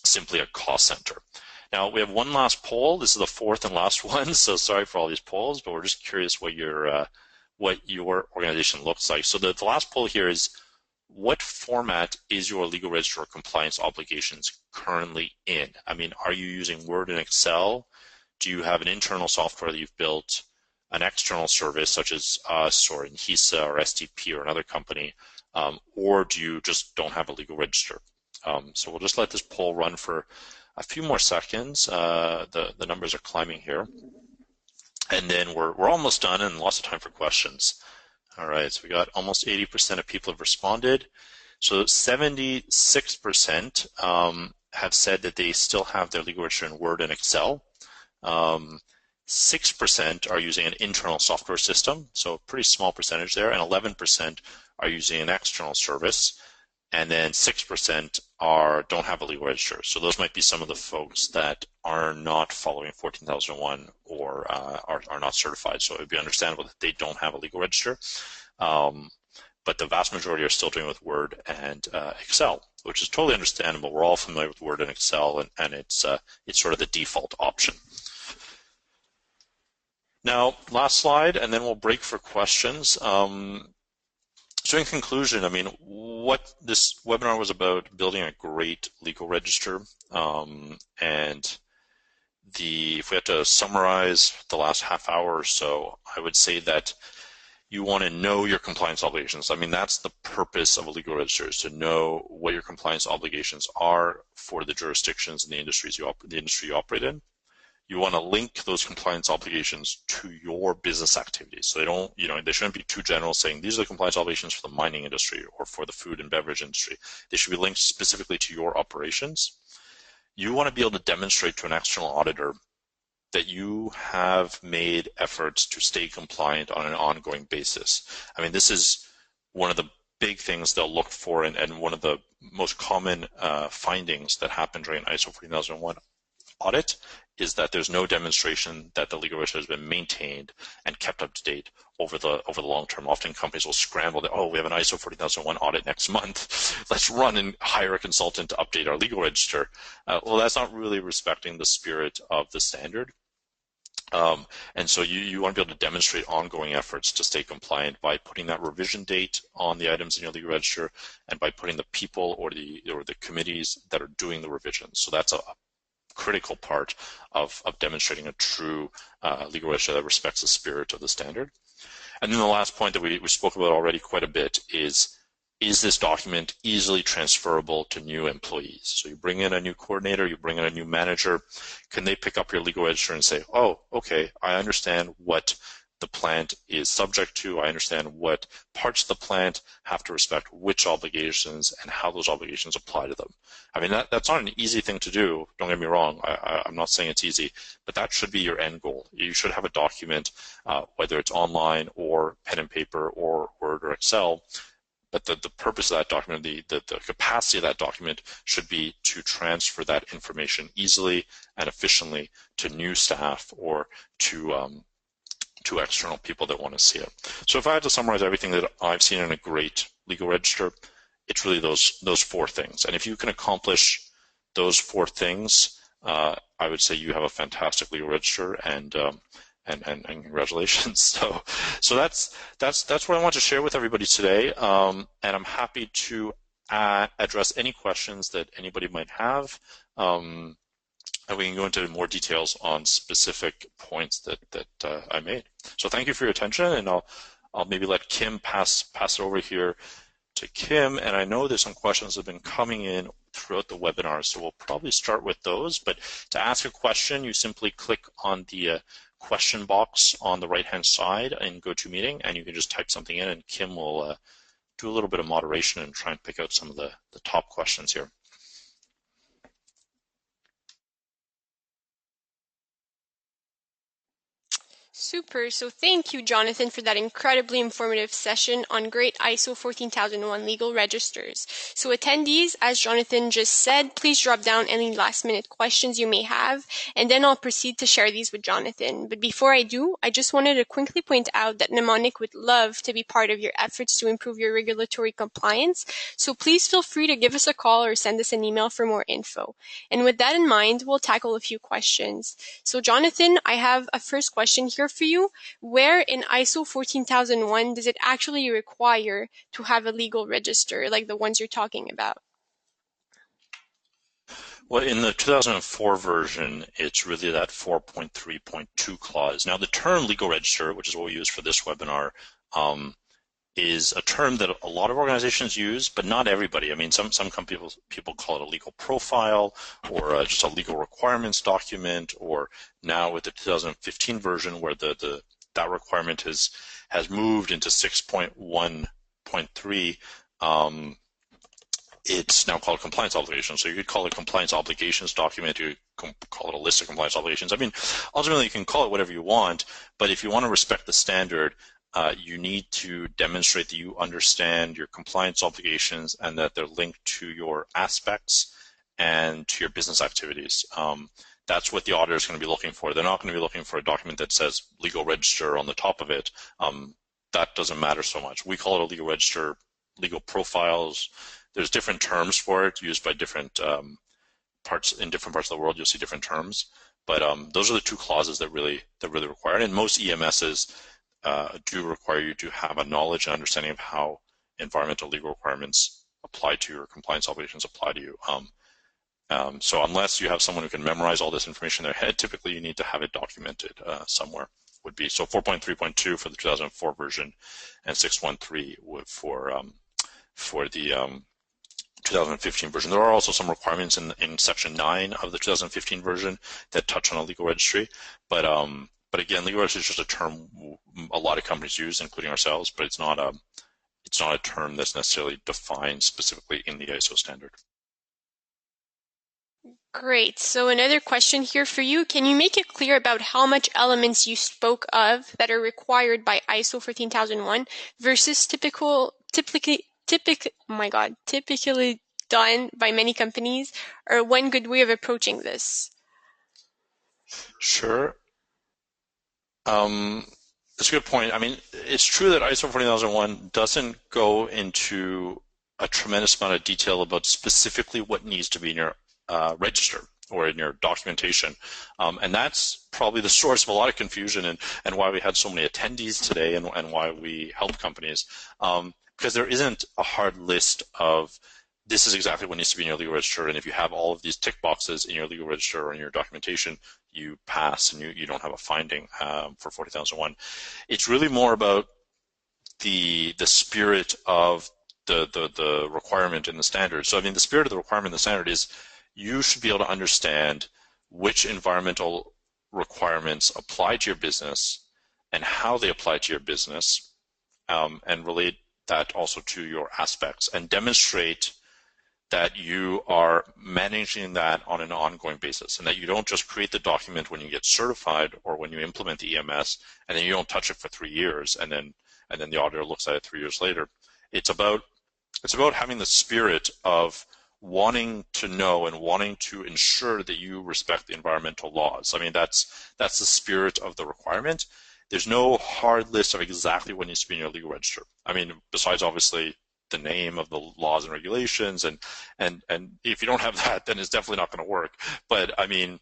simply a cost center. Now, we have one last poll. This is the fourth and last one, so sorry for all these polls, but we're just curious what your organization looks like. So the last poll here is, what format is your legal register or compliance obligations currently in? I mean, are you using Word and Excel? Do you have an internal software that you've built, an external service such as us or Inhisa or STP or another company, or do you just don't have a legal register? So we'll just let this poll run for a few more seconds. The numbers are climbing here. And then we're almost done and lots of time for questions. All right, so we got almost 80% of people have responded. So 76% have said that they still have their legal register in Word and Excel. 6% are using an internal software system, so a pretty small percentage there, and 11% are using an external service. And then 6% don't have a legal register. So those might be some of the folks that are not following 14001 or are not certified. So it would be understandable that they don't have a legal register. But the vast majority are still doing with Word and Excel, which is totally understandable. We're all familiar with Word and Excel, and it's sort of the default option. Now, last slide, and then we'll break for questions. So in conclusion, I mean, what this webinar was about, building a great legal register. And if we had to summarize the last half hour or so, I would say that you want to know your compliance obligations. I mean, that's the purpose of a legal register, is to know what your compliance obligations are for the jurisdictions and the industry you operate in. You want to link those compliance obligations to your business activities. So they shouldn't be too general saying these are the compliance obligations for the mining industry or for the food and beverage industry. They should be linked specifically to your operations. You want to be able to demonstrate to an external auditor that you have made efforts to stay compliant on an ongoing basis. I mean, this is one of the big things they'll look for, and one of the most common findings that happen during ISO 14001 audit is that there's no demonstration that the legal register has been maintained and kept up to date over the long term. Often companies will scramble that, we have an ISO 40001 audit next month. Let's run and hire a consultant to update our legal register. Well, that's not really respecting the spirit of the standard. And so you want to be able to demonstrate ongoing efforts to stay compliant by putting that revision date on the items in your legal register and by putting the people or the committees that are doing the revisions. So that's a critical part of demonstrating a true legal register that respects the spirit of the standard. And then the last point that we spoke about already quite a bit is this document easily transferable to new employees? So you bring in a new coordinator, you bring in a new manager, can they pick up your legal register and say, oh, okay, I understand what the plant is subject to. I understand what parts of the plant have to respect which obligations and how those obligations apply to them. I mean, that's not an easy thing to do. Don't get me wrong. I'm not saying it's easy, but that should be your end goal. You should have a document, whether it's online or pen and paper or Word or Excel. But the purpose of that document, the capacity of that document should be to transfer that information easily and efficiently to new staff or to external people that want to see it. So if I had to summarize everything that I've seen in a great legal register, it's really those four things. And if you can accomplish those four things, I would say you have a fantastic legal register, and congratulations. So that's what I want to share with everybody today. And I'm happy to address any questions that anybody might have. And we can go into more details on specific points that I made. So thank you for your attention, and I'll maybe let Kim pass it over here to Kim. And I know there's some questions that have been coming in throughout the webinar, so we'll probably start with those. But to ask a question, you simply click on the question box on the right-hand side in GoToMeeting, and you can just type something in, and Kim will do a little bit of moderation and try and pick out some of the top questions here. Super. So thank you, Jonathan, for that incredibly informative session on great ISO 14001 legal registers. So attendees, as Jonathan just said, please drop down any last-minute questions you may have, and then I'll proceed to share these with Jonathan. But before I do, I just wanted to quickly point out that Nimonik would love to be part of your efforts to improve your regulatory compliance. So please feel free to give us a call or send us an email for more info. And with that in mind, we'll tackle a few questions. So Jonathan, I have a first question here for you. Where in ISO 14001 does it actually require to have a legal register like the ones you're talking about? Well, in the 2004 version, it's really that 4.3.2 clause. Now, the term legal register, which is what we use for this webinar, is a term that a lot of organizations use, but not everybody. I mean, some people call it a legal profile, or just a legal requirements document, or now with the 2015 version where that requirement has moved into 6.1.3, it's now called compliance obligations. So you could call it compliance obligations document, you could call it a list of compliance obligations. I mean, ultimately you can call it whatever you want, but if you want to respect the standard, you need to demonstrate that you understand your compliance obligations and that they're linked to your aspects and to your business activities. That's what the auditor is going to be looking for. They're not going to be looking for a document that says legal register on the top of it. That doesn't matter so much. We call it a legal register, legal profiles. There's different terms for it used by different parts of the world. You'll see different terms, but those are the two clauses that really require it. And most EMSs do require you to have a knowledge and understanding of how environmental legal requirements apply to your compliance obligations apply to you. So unless you have someone who can memorize all this information in their head, typically you need to have it documented somewhere. Would be so 4.3.2 for the 2004 version, and 6.1.3 for the 2015 version. There are also some requirements in Section 9 of the 2015 version that touch on a legal registry, but again, legal registry is just a term a lot of companies use, including ourselves, but it's not a term that's necessarily defined specifically in the ISO standard. Great. So another question here for you. Can you make it clear about how much elements you spoke of that are required by ISO 14001 versus typically done by many companies, or one good way of approaching this? Sure. That's a good point. I mean, it's true that ISO 14001 doesn't go into a tremendous amount of detail about specifically what needs to be in your register or in your documentation. And that's probably the source of a lot of confusion and why we had so many attendees today and why we help companies. Because there isn't a hard list of this is exactly what needs to be in your legal register, and if you have all of these tick boxes in your legal register or in your documentation, you pass and you don't have a finding for 40001. It's really more about the spirit of the requirement in the standard. So I mean, the spirit of the requirement in the standard is you should be able to understand which environmental requirements apply to your business and how they apply to your business, and relate that also to your aspects, and demonstrate that you are managing that on an ongoing basis, and that you don't just create the document when you get certified or when you implement the EMS, and then you don't touch it for 3 years, and then the auditor looks at it 3 years later. It's about having the spirit of wanting to know and wanting to ensure that you respect the environmental laws. I mean, that's the spirit of the requirement. There's no hard list of exactly what needs to be in your legal register. I mean, besides obviously the name of the laws and regulations, and if you don't have that, then it's definitely not going to work. But I mean,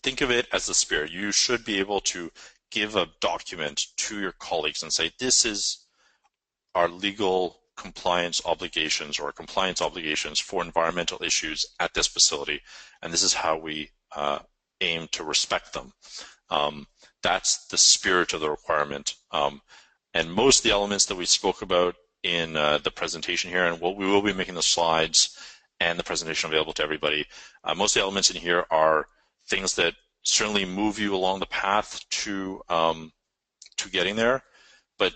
think of it as the spirit. You should be able to give a document to your colleagues and say, this is our legal compliance obligations or compliance obligations for environmental issues at this facility, and this is how we aim to respect them. That's the spirit of the requirement. And most of the elements that we spoke about in the presentation here, and we will be making the slides and the presentation available to everybody. Most of the elements in here are things that certainly move you along the path to getting there, but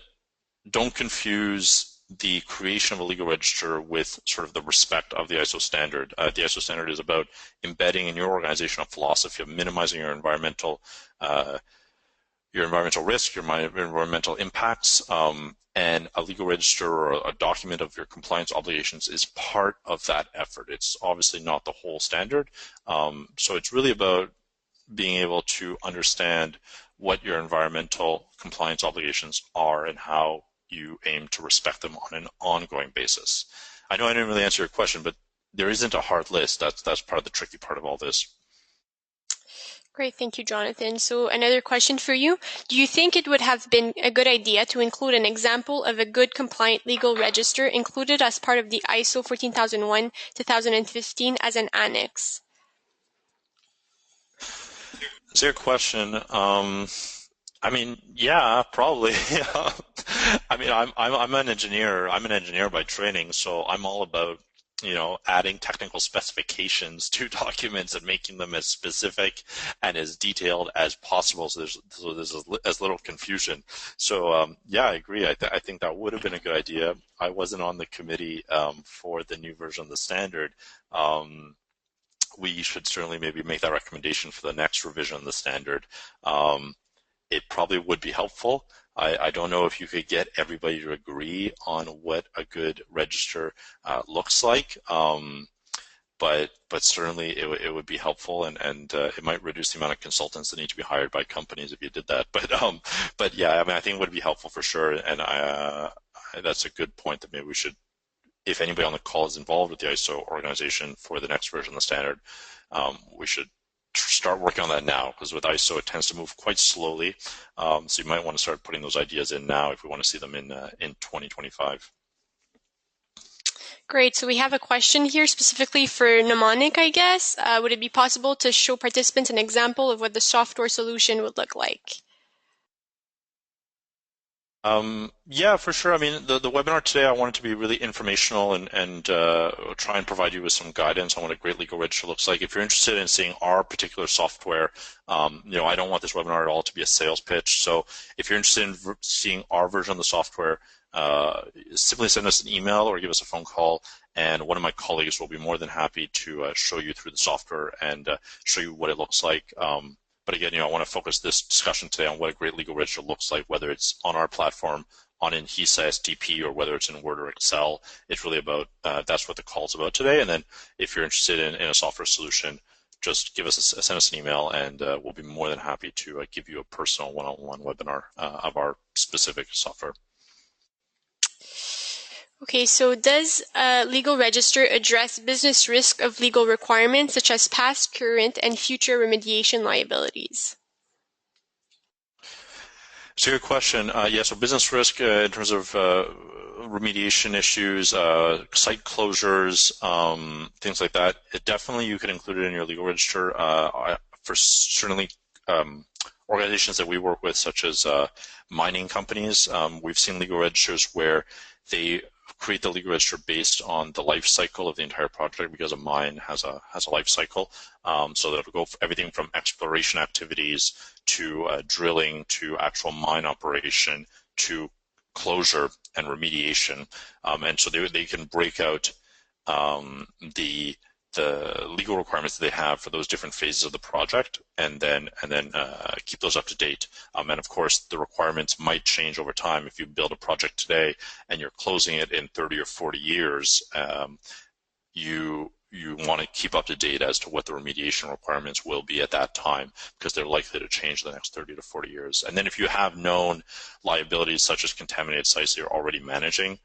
don't confuse the creation of a legal register with sort of the respect of the ISO standard. The ISO standard is about embedding in your organization a philosophy of minimizing your environmental risk, your environmental impacts, and a legal register or a document of your compliance obligations is part of that effort. It's obviously not the whole standard. So it's really about being able to understand what your environmental compliance obligations are and how you aim to respect them on an ongoing basis. I know I didn't really answer your question, but there isn't a hard list. That's part of the tricky part of all this. Great, thank you, Jonathan. So another question for you. Do you think it would have been a good idea to include an example of a good compliant legal register included as part of the ISO 14001-2015 as an annex? That's your question. I mean, yeah, probably. I mean, I'm an engineer. I'm an engineer by training, so I'm all about, adding technical specifications to documents and making them as specific and as detailed as possible, so there's as little confusion. So yeah, I agree. I think that would have been a good idea. I wasn't on the committee for the new version of the standard. We should certainly maybe make that recommendation for the next revision of the standard. It probably would be helpful. I don't know if you could get everybody to agree on what a good register looks like, but certainly it would be helpful, and it might reduce the amount of consultants that need to be hired by companies if you did that. But yeah, I mean, I think it would be helpful for sure, and that's a good point that maybe we should, if anybody on the call is involved with the ISO organization for the next version of the standard, we should start working on that now, because with ISO it tends to move quite slowly. So you might want to start putting those ideas in now if we want to see them in 2025. Great. So we have a question here specifically for Nimonik, I guess. Would it be possible to show participants an example of what the software solution would look like? Yeah, for sure. I mean, the webinar today, I want it to be really informational and try and provide you with some guidance on what a great legal register looks like. If you're interested in seeing our particular software, I don't want this webinar at all to be a sales pitch. So if you're interested in seeing our version of the software, simply send us an email or give us a phone call, and one of my colleagues will be more than happy to show you through the software and show you what it looks like. But again, I want to focus this discussion today on what a great legal register looks like, whether it's on our platform, on INHISA SDP, or whether it's in Word or Excel. It's really about, that's what the call is about today. And then if you're interested in a software solution, just send us an email, and we'll be more than happy to give you a personal one-on-one webinar of our specific software. Okay, so does a legal register address business risk of legal requirements such as past, current, and future remediation liabilities? So good question. Yeah, so business risk in terms of remediation issues, site closures, things like that, definitely you can include it in your legal register. For certainly organizations that we work with, such as mining companies, we've seen legal registers where they create the legal register based on the life cycle of the entire project, because a mine has a life cycle. So that'll go for everything from exploration activities to drilling to actual mine operation to closure and remediation. And so they can break out the legal requirements that they have for those different phases of the project, and then keep those up to date. And of course, the requirements might change over time. If you build a project today and you're closing it in 30 or 40 years, you want to keep up to date as to what the remediation requirements will be at that time, because they're likely to change the next 30 to 40 years. And then if you have known liabilities such as contaminated sites that you're already managing,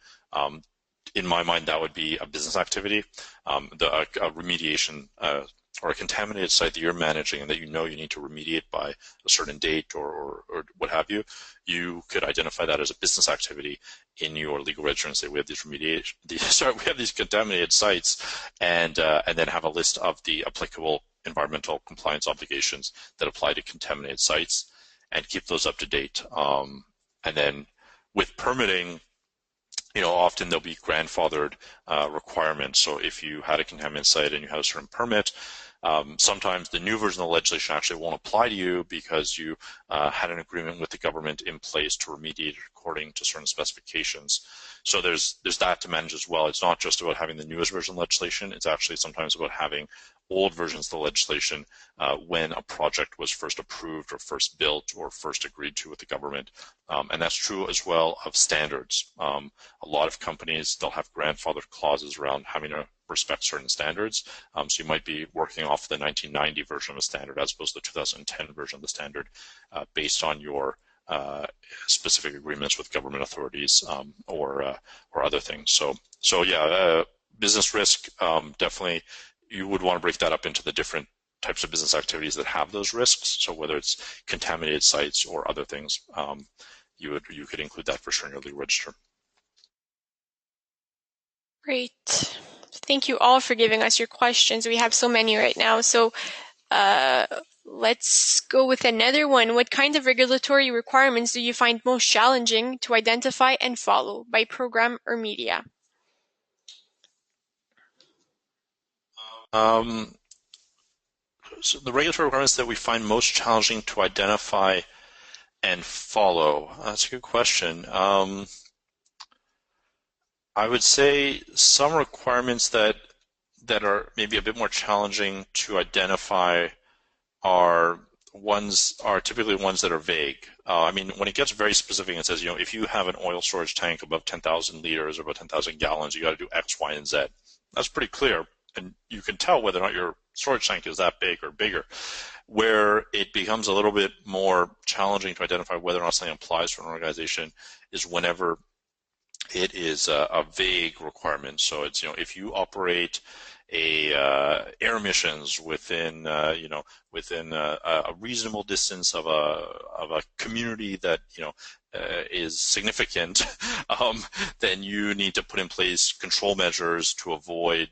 in my mind, that would be a business activity. A remediation or a contaminated site that you're managing and that you know you need to remediate by a certain date or what have you, you could identify that as a business activity in your legal register and say, we have these we have these contaminated sites, and then have a list of the applicable environmental compliance obligations that apply to contaminated sites, and keep those up to date. And then with permitting, often there'll be grandfathered requirements. So if you had a contaminated site and you had a certain permit, sometimes the new version of the legislation actually won't apply to you because you had an agreement with the government in place to remediate according to certain specifications. So there's that to manage as well. It's not just about having the newest version of legislation. It's actually sometimes about having old versions of the legislation when a project was first approved or first built or first agreed to with the government. And that's true as well of standards. A lot of companies, they'll have grandfathered clauses around having to respect certain standards. So you might be working off the 1990 version of a standard as opposed to the 2010 version of the standard based on your specific agreements with government authorities or other things. So yeah, business risk, definitely you would want to break that up into the different types of business activities that have those risks. So whether it's contaminated sites or other things, you could include that for sure in your legal register. Great. Thank you all for giving us your questions. We have so many right now. So let's go with another one. What kind of regulatory requirements do you find most challenging to identify and follow by program or media? So the regulatory requirements that we find most challenging to identify and follow, that's a good question. I would say some requirements that are maybe a bit more challenging to identify are typically ones that are vague. I mean, when it gets very specific, it says, if you have an oil storage tank above 10,000 liters or above 10,000 gallons, you got to do X, Y, and Z. That's pretty clear, and you can tell whether or not your storage tank is that big or bigger. Where it becomes a little bit more challenging to identify whether or not something applies to an organization is whenever it is a vague requirement. So it's, if you operate air emissions within within a reasonable distance of a community that is significant, then you need to put in place control measures to avoid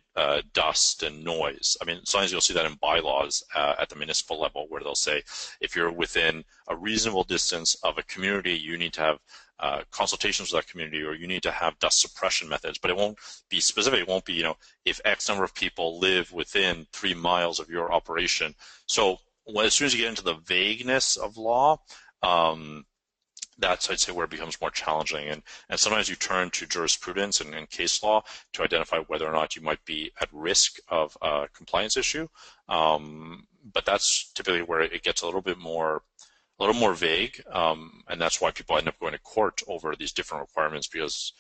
dust and noise. I mean, sometimes you'll see that in bylaws at the municipal level, where they'll say if you're within a reasonable distance of a community, you need to have consultations with that community, or you need to have dust suppression methods. But it won't be specific. It won't be, if X number of people live within 3 miles of your operation. So as soon as you get into the vagueness of law, that's, I'd say, where it becomes more challenging. And sometimes you turn to jurisprudence and case law to identify whether or not you might be at risk of a compliance issue. But that's typically where it gets a little more vague, and that's why people end up going to court over these different requirements, because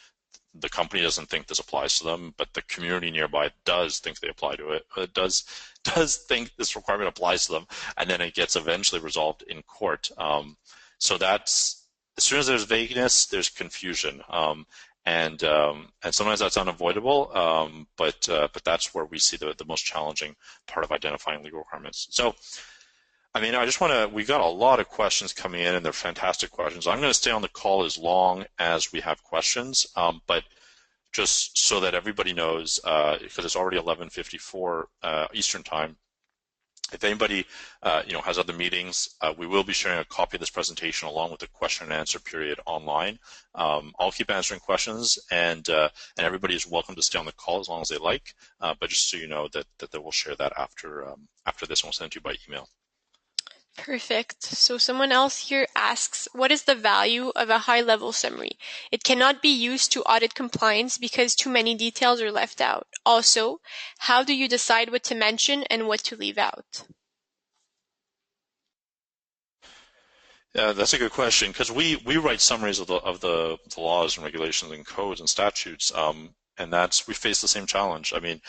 the company doesn't think this applies to them, but the community nearby does think they apply to it, does think this requirement applies to them, and then it gets eventually resolved in court. So that's, as soon as there's vagueness, there's confusion, and sometimes that's unavoidable, but that's where we see the most challenging part of identifying legal requirements. So, I mean, we got a lot of questions coming in, and they're fantastic questions. I'm going to stay on the call as long as we have questions, but just so that everybody knows, because it's already 11:54 Eastern time, If anybody, has other meetings, we will be sharing a copy of this presentation along with the question and answer period online. I'll keep answering questions, and everybody is welcome to stay on the call as long as they like. But just so you know that we'll share that after this, and we'll send it to you by email. Perfect. So someone else here asks, what is the value of a high-level summary? It cannot be used to audit compliance because too many details are left out. Also, how do you decide what to mention and what to leave out? Yeah, that's a good question, because we write summaries of the laws and regulations and codes and statutes, and we face the same challenge. I mean,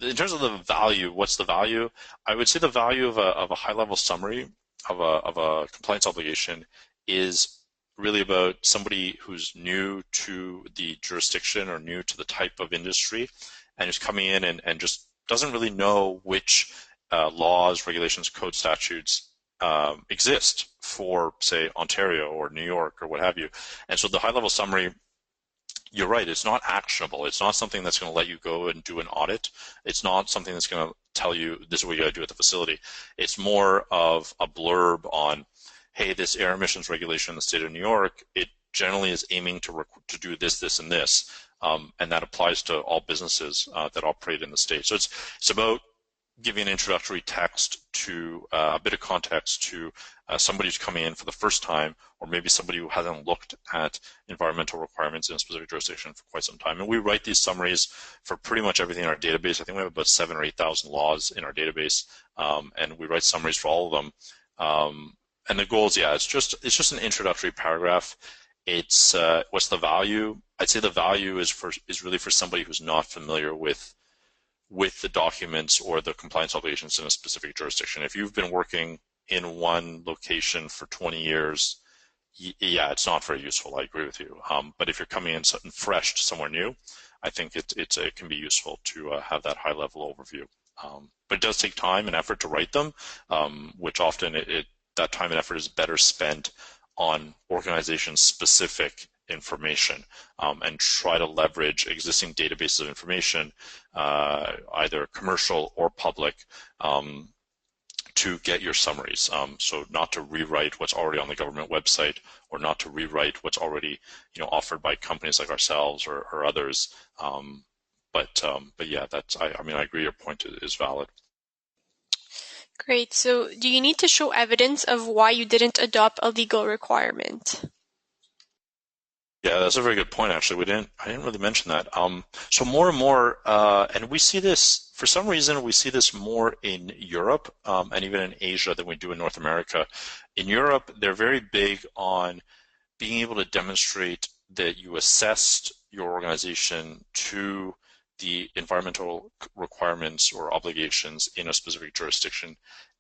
in terms of the value, what's the value? I would say the value of a high-level summary of a compliance obligation is really about somebody who's new to the jurisdiction or new to the type of industry and is coming in and just doesn't really know which laws, regulations, code statutes exist for, say, Ontario or New York or what have you. And so the high-level summary, you're right, it's not actionable. It's not something that's going to let you go and do an audit. It's not something that's going to tell you this is what you got to do at the facility. It's more of a blurb on, hey, this air emissions regulation in the state of New York, it generally is aiming to do this, this, and this. And that applies to all businesses that operate in the state. So it's about giving an introductory text to a bit of context to somebody who's coming in for the first time, or maybe somebody who hasn't looked at environmental requirements in a specific jurisdiction for quite some time. And we write these summaries for pretty much everything in our database. I think we have about 7,000 or 8,000 laws in our database, and we write summaries for all of them. And the goal is, it's just an introductory paragraph. It's what's the value? I'd say the value is really for somebody who's not familiar with the documents or the compliance obligations in a specific jurisdiction. If you've been working in one location for 20 years, it's not very useful. I agree with you. But if you're coming in something fresh to somewhere new, I think it can be useful to have that high-level overview. But it does take time and effort to write them, which often that time and effort is better spent on organization-specific information, and try to leverage existing databases of information, either commercial or public, to get your summaries. So not to rewrite what's already on the government website, or not to rewrite what's already offered by companies like ourselves or others. But yeah, I agree, your point is valid. Great. So do you need to show evidence of why you didn't adopt a legal requirement? Yeah, that's a very good point, actually. I didn't really mention that. So more and more, and we see this, for some reason, we see this more in Europe, and even in Asia than we do in North America. In Europe, they're very big on being able to demonstrate that you assessed your organization to the environmental requirements or obligations in a specific jurisdiction,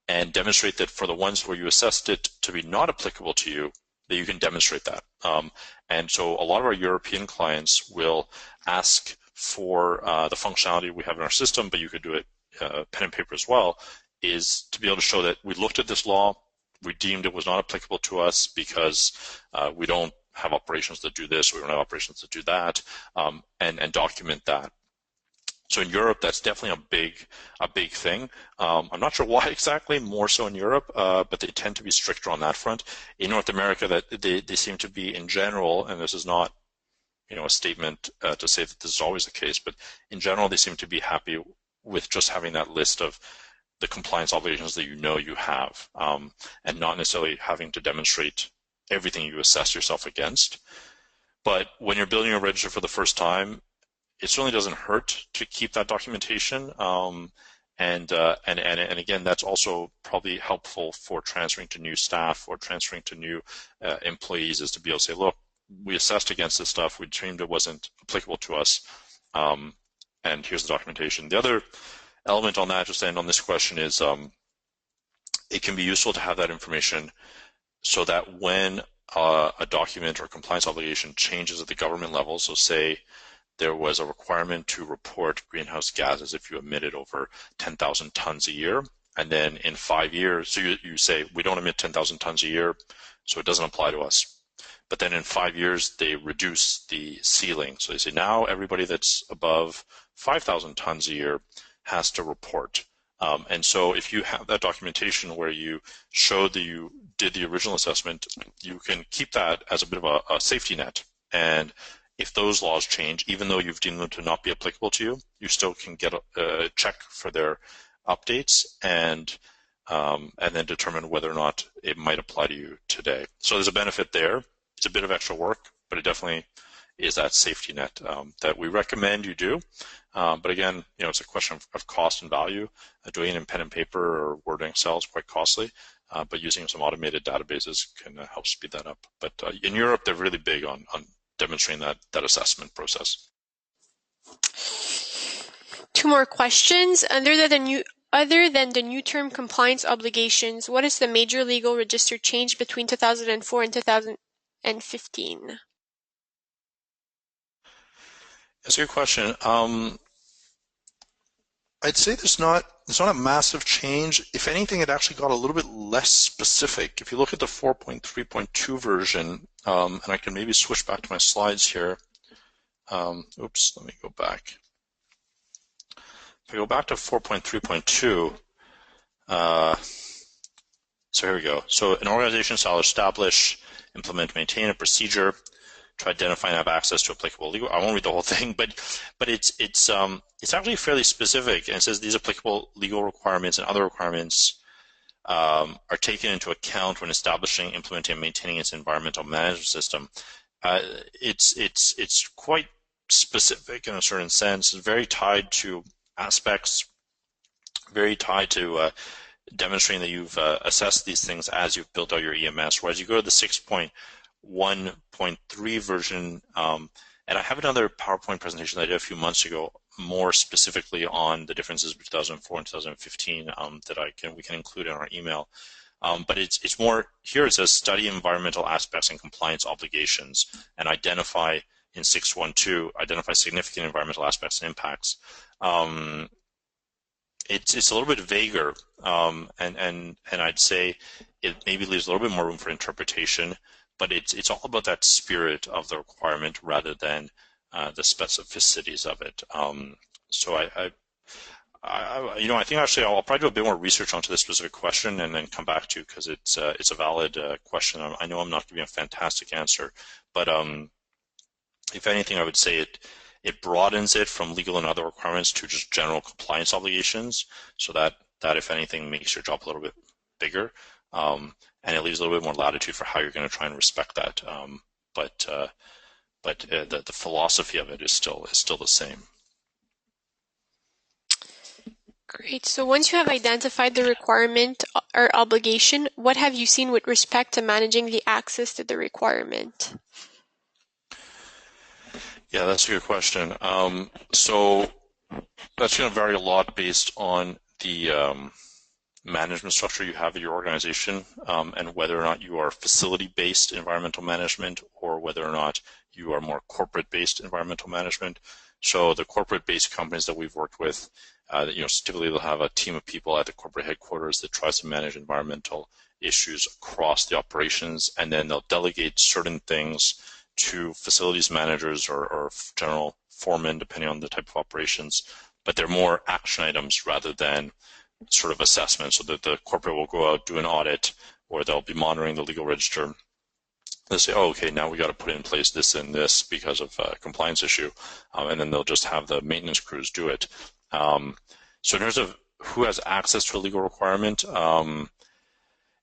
and demonstrate that for the ones where you assessed it to be not applicable to you, that you can demonstrate that. And so a lot of our European clients will ask for the functionality we have in our system, but you could do it pen and paper as well, is to be able to show that we looked at this law, we deemed it was not applicable to us because we don't have operations that do this, we don't have operations that do that, and document that. So in Europe, that's definitely a big thing. I'm not sure why exactly, more so in Europe, but they tend to be stricter on that front. In North America, that they seem to be, in general, and this is not a statement to say that this is always the case, but in general, they seem to be happy with just having that list of the compliance obligations that you have, and not necessarily having to demonstrate everything you assess yourself against. But when you're building a register for the first time, it certainly doesn't hurt to keep that documentation, and again, that's also probably helpful for transferring to new staff or transferring to new employees, is to be able to say, look, we assessed against this stuff, we deemed it wasn't applicable to us, and here's the documentation. The other element on that, just to end on this question, is it can be useful to have that information so that when a document or compliance obligation changes at the government level, so say there was a requirement to report greenhouse gases if you emitted over 10,000 tons a year, and then in 5 years, so you say, we don't emit 10,000 tons a year, so it doesn't apply to us. But then in 5 years, they reduce the ceiling. So they say, now everybody that's above 5,000 tons a year has to report. And so if you have that documentation where you showed that you did the original assessment, you can keep that as a bit of a safety net. And if those laws change, even though you've deemed them to not be applicable to you, you still can get a check for their updates and then determine whether or not it might apply to you today. So there's a benefit there. It's a bit of extra work, but it definitely is that safety net that we recommend you do. But again, it's a question of cost and value. Doing it in pen and paper or Word and Excel is quite costly, but using some automated databases can help speed that up. But in Europe, they're really big on demonstrating that assessment process. 2 more questions. Other than the new term compliance obligations, what is the major legal register change between 2004 and 2015? That's a good question. I'd say there's not a massive change. If anything, it actually got a little bit less specific. If you look at the 4.3.2 version, and I can maybe switch back to my slides here. Oops, let me go back. If I go back to 4.3.2, so here we go. So an organization shall establish, implement, maintain a procedure to identify and have access to applicable legal. I won't read the whole thing, but it's actually fairly specific, and it says these applicable legal requirements and other requirements are taken into account when establishing, implementing, and maintaining its environmental management system. It's quite specific in a certain sense. It's very tied to aspects, very tied to demonstrating that you've assessed these things as you've built out your EMS. Whereas you go to the 6.1.3 version, and I have another PowerPoint presentation that I did a few months ago, more specifically on the differences between 2004 and 2015 that we can include in our email. But it's more, here it says study environmental aspects and compliance obligations and identify, in 6.1.2, identify significant environmental aspects and impacts. It's a little bit vaguer, and I'd say it maybe leaves a little bit more room for interpretation, but it's all about that spirit of the requirement rather than the specificities of it. So I think actually I'll probably do a bit more research onto this specific question and then come back to you, because it's a valid question. I know I'm not giving a fantastic answer, but if anything, I would say it broadens it from legal and other requirements to just general compliance obligations, so that if anything makes your job a little bit bigger, and it leaves a little bit more latitude for how you're going to try and respect that. But the philosophy of it is still the same. Great. So once you have identified the requirement or obligation, what have you seen with respect to managing the access to the requirement? Yeah, that's a good question. So that's going to vary a lot based on the management structure you have at your organization, and whether or not you are facility-based environmental management or whether or not you are more corporate-based environmental management. So the corporate-based companies that we've worked with, typically they'll have a team of people at the corporate headquarters that tries to manage environmental issues across the operations, and then they'll delegate certain things to facilities managers or general foremen, depending on the type of operations, but they're more action items rather than sort of assessment. So that the corporate will go out, do an audit, or they'll be monitoring the legal register. They'll say, oh, okay, now we got to put in place this and this because of a compliance issue, and then they'll just have the maintenance crews do it. So in terms of who has access to a legal requirement,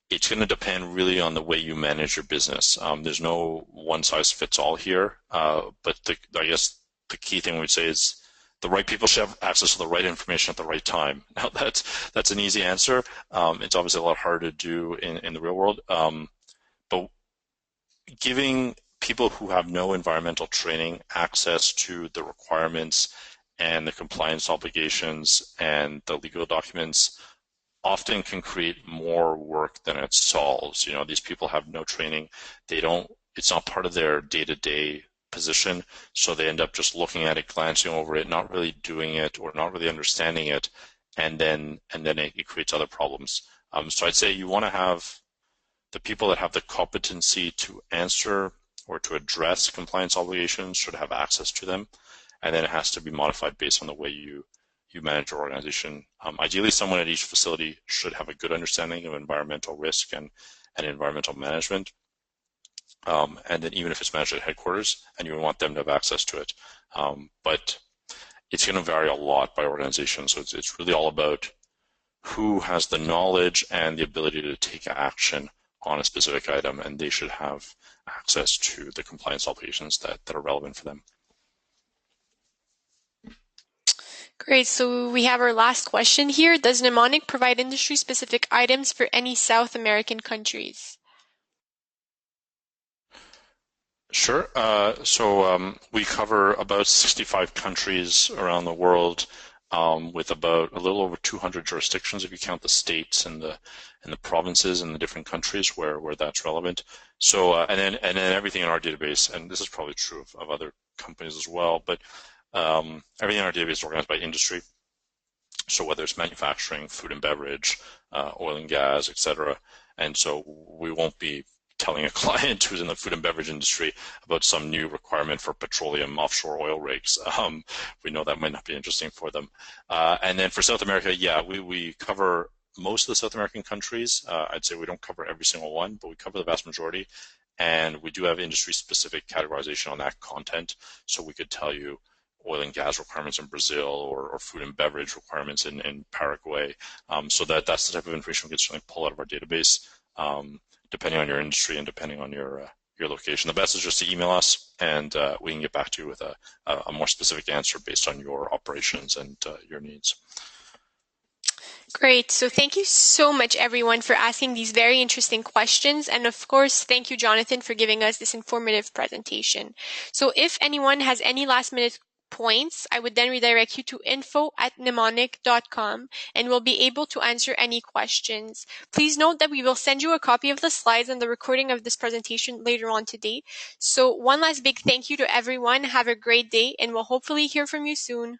it's going to depend really on the way you manage your business. There's no one-size-fits-all here, but I guess the key thing we'd say is the right people should have access to the right information at the right time. Now, that's an easy answer. It's obviously a lot harder to do in the real world, but giving people who have no environmental training access to the requirements and the compliance obligations and the legal documents often can create more work than it solves. These people have no training. It's not part of their day-to-day position, so they end up just looking at it, glancing over it, not really doing it or not really understanding it, and then it creates other problems. So I'd say you want to have the people that have the competency to answer or to address compliance obligations should have access to them, and then it has to be modified based on the way you you manage your organization. Ideally, someone at each facility should have a good understanding of environmental risk and environmental management. And then even if it's managed at headquarters, and you want them to have access to it. But it's going to vary a lot by organization. So it's really all about who has the knowledge and the ability to take action on a specific item, and they should have access to the compliance obligations that are relevant for them. Great. So we have our last question here. Does Nimonik provide industry-specific items for any South American countries? Sure. We cover about 65 countries around the world, with about a little over 200 jurisdictions if you count the states and the provinces and the different countries where that's relevant. So and then everything in our database, and this is probably true of other companies as well, but everything in our database is organized by industry. So whether it's manufacturing, food and beverage, oil and gas, etc. And so we won't be telling a client who's in the food and beverage industry about some new requirement for petroleum offshore oil rigs. We know that might not be interesting for them. And then for South America, yeah, we cover most of the South American countries. I'd say we don't cover every single one, but we cover the vast majority. And we do have industry-specific categorization on that content. So we could tell you oil and gas requirements in Brazil or food and beverage requirements in Paraguay. So that's the type of information we can certainly pull out of our database, depending on your industry and depending on your location. The best is just to email us, and we can get back to you with a more specific answer based on your operations and your needs. Great. So thank you so much, everyone, for asking these very interesting questions. And of course, thank you, Jonathan, for giving us this informative presentation. So if anyone has any last-minute points, I would then redirect you to info@nimonik.com, and we'll be able to answer any questions. Please note that we will send you a copy of the slides and the recording of this presentation later on today. So one last big thank you to everyone. Have a great day, and we'll hopefully hear from you soon.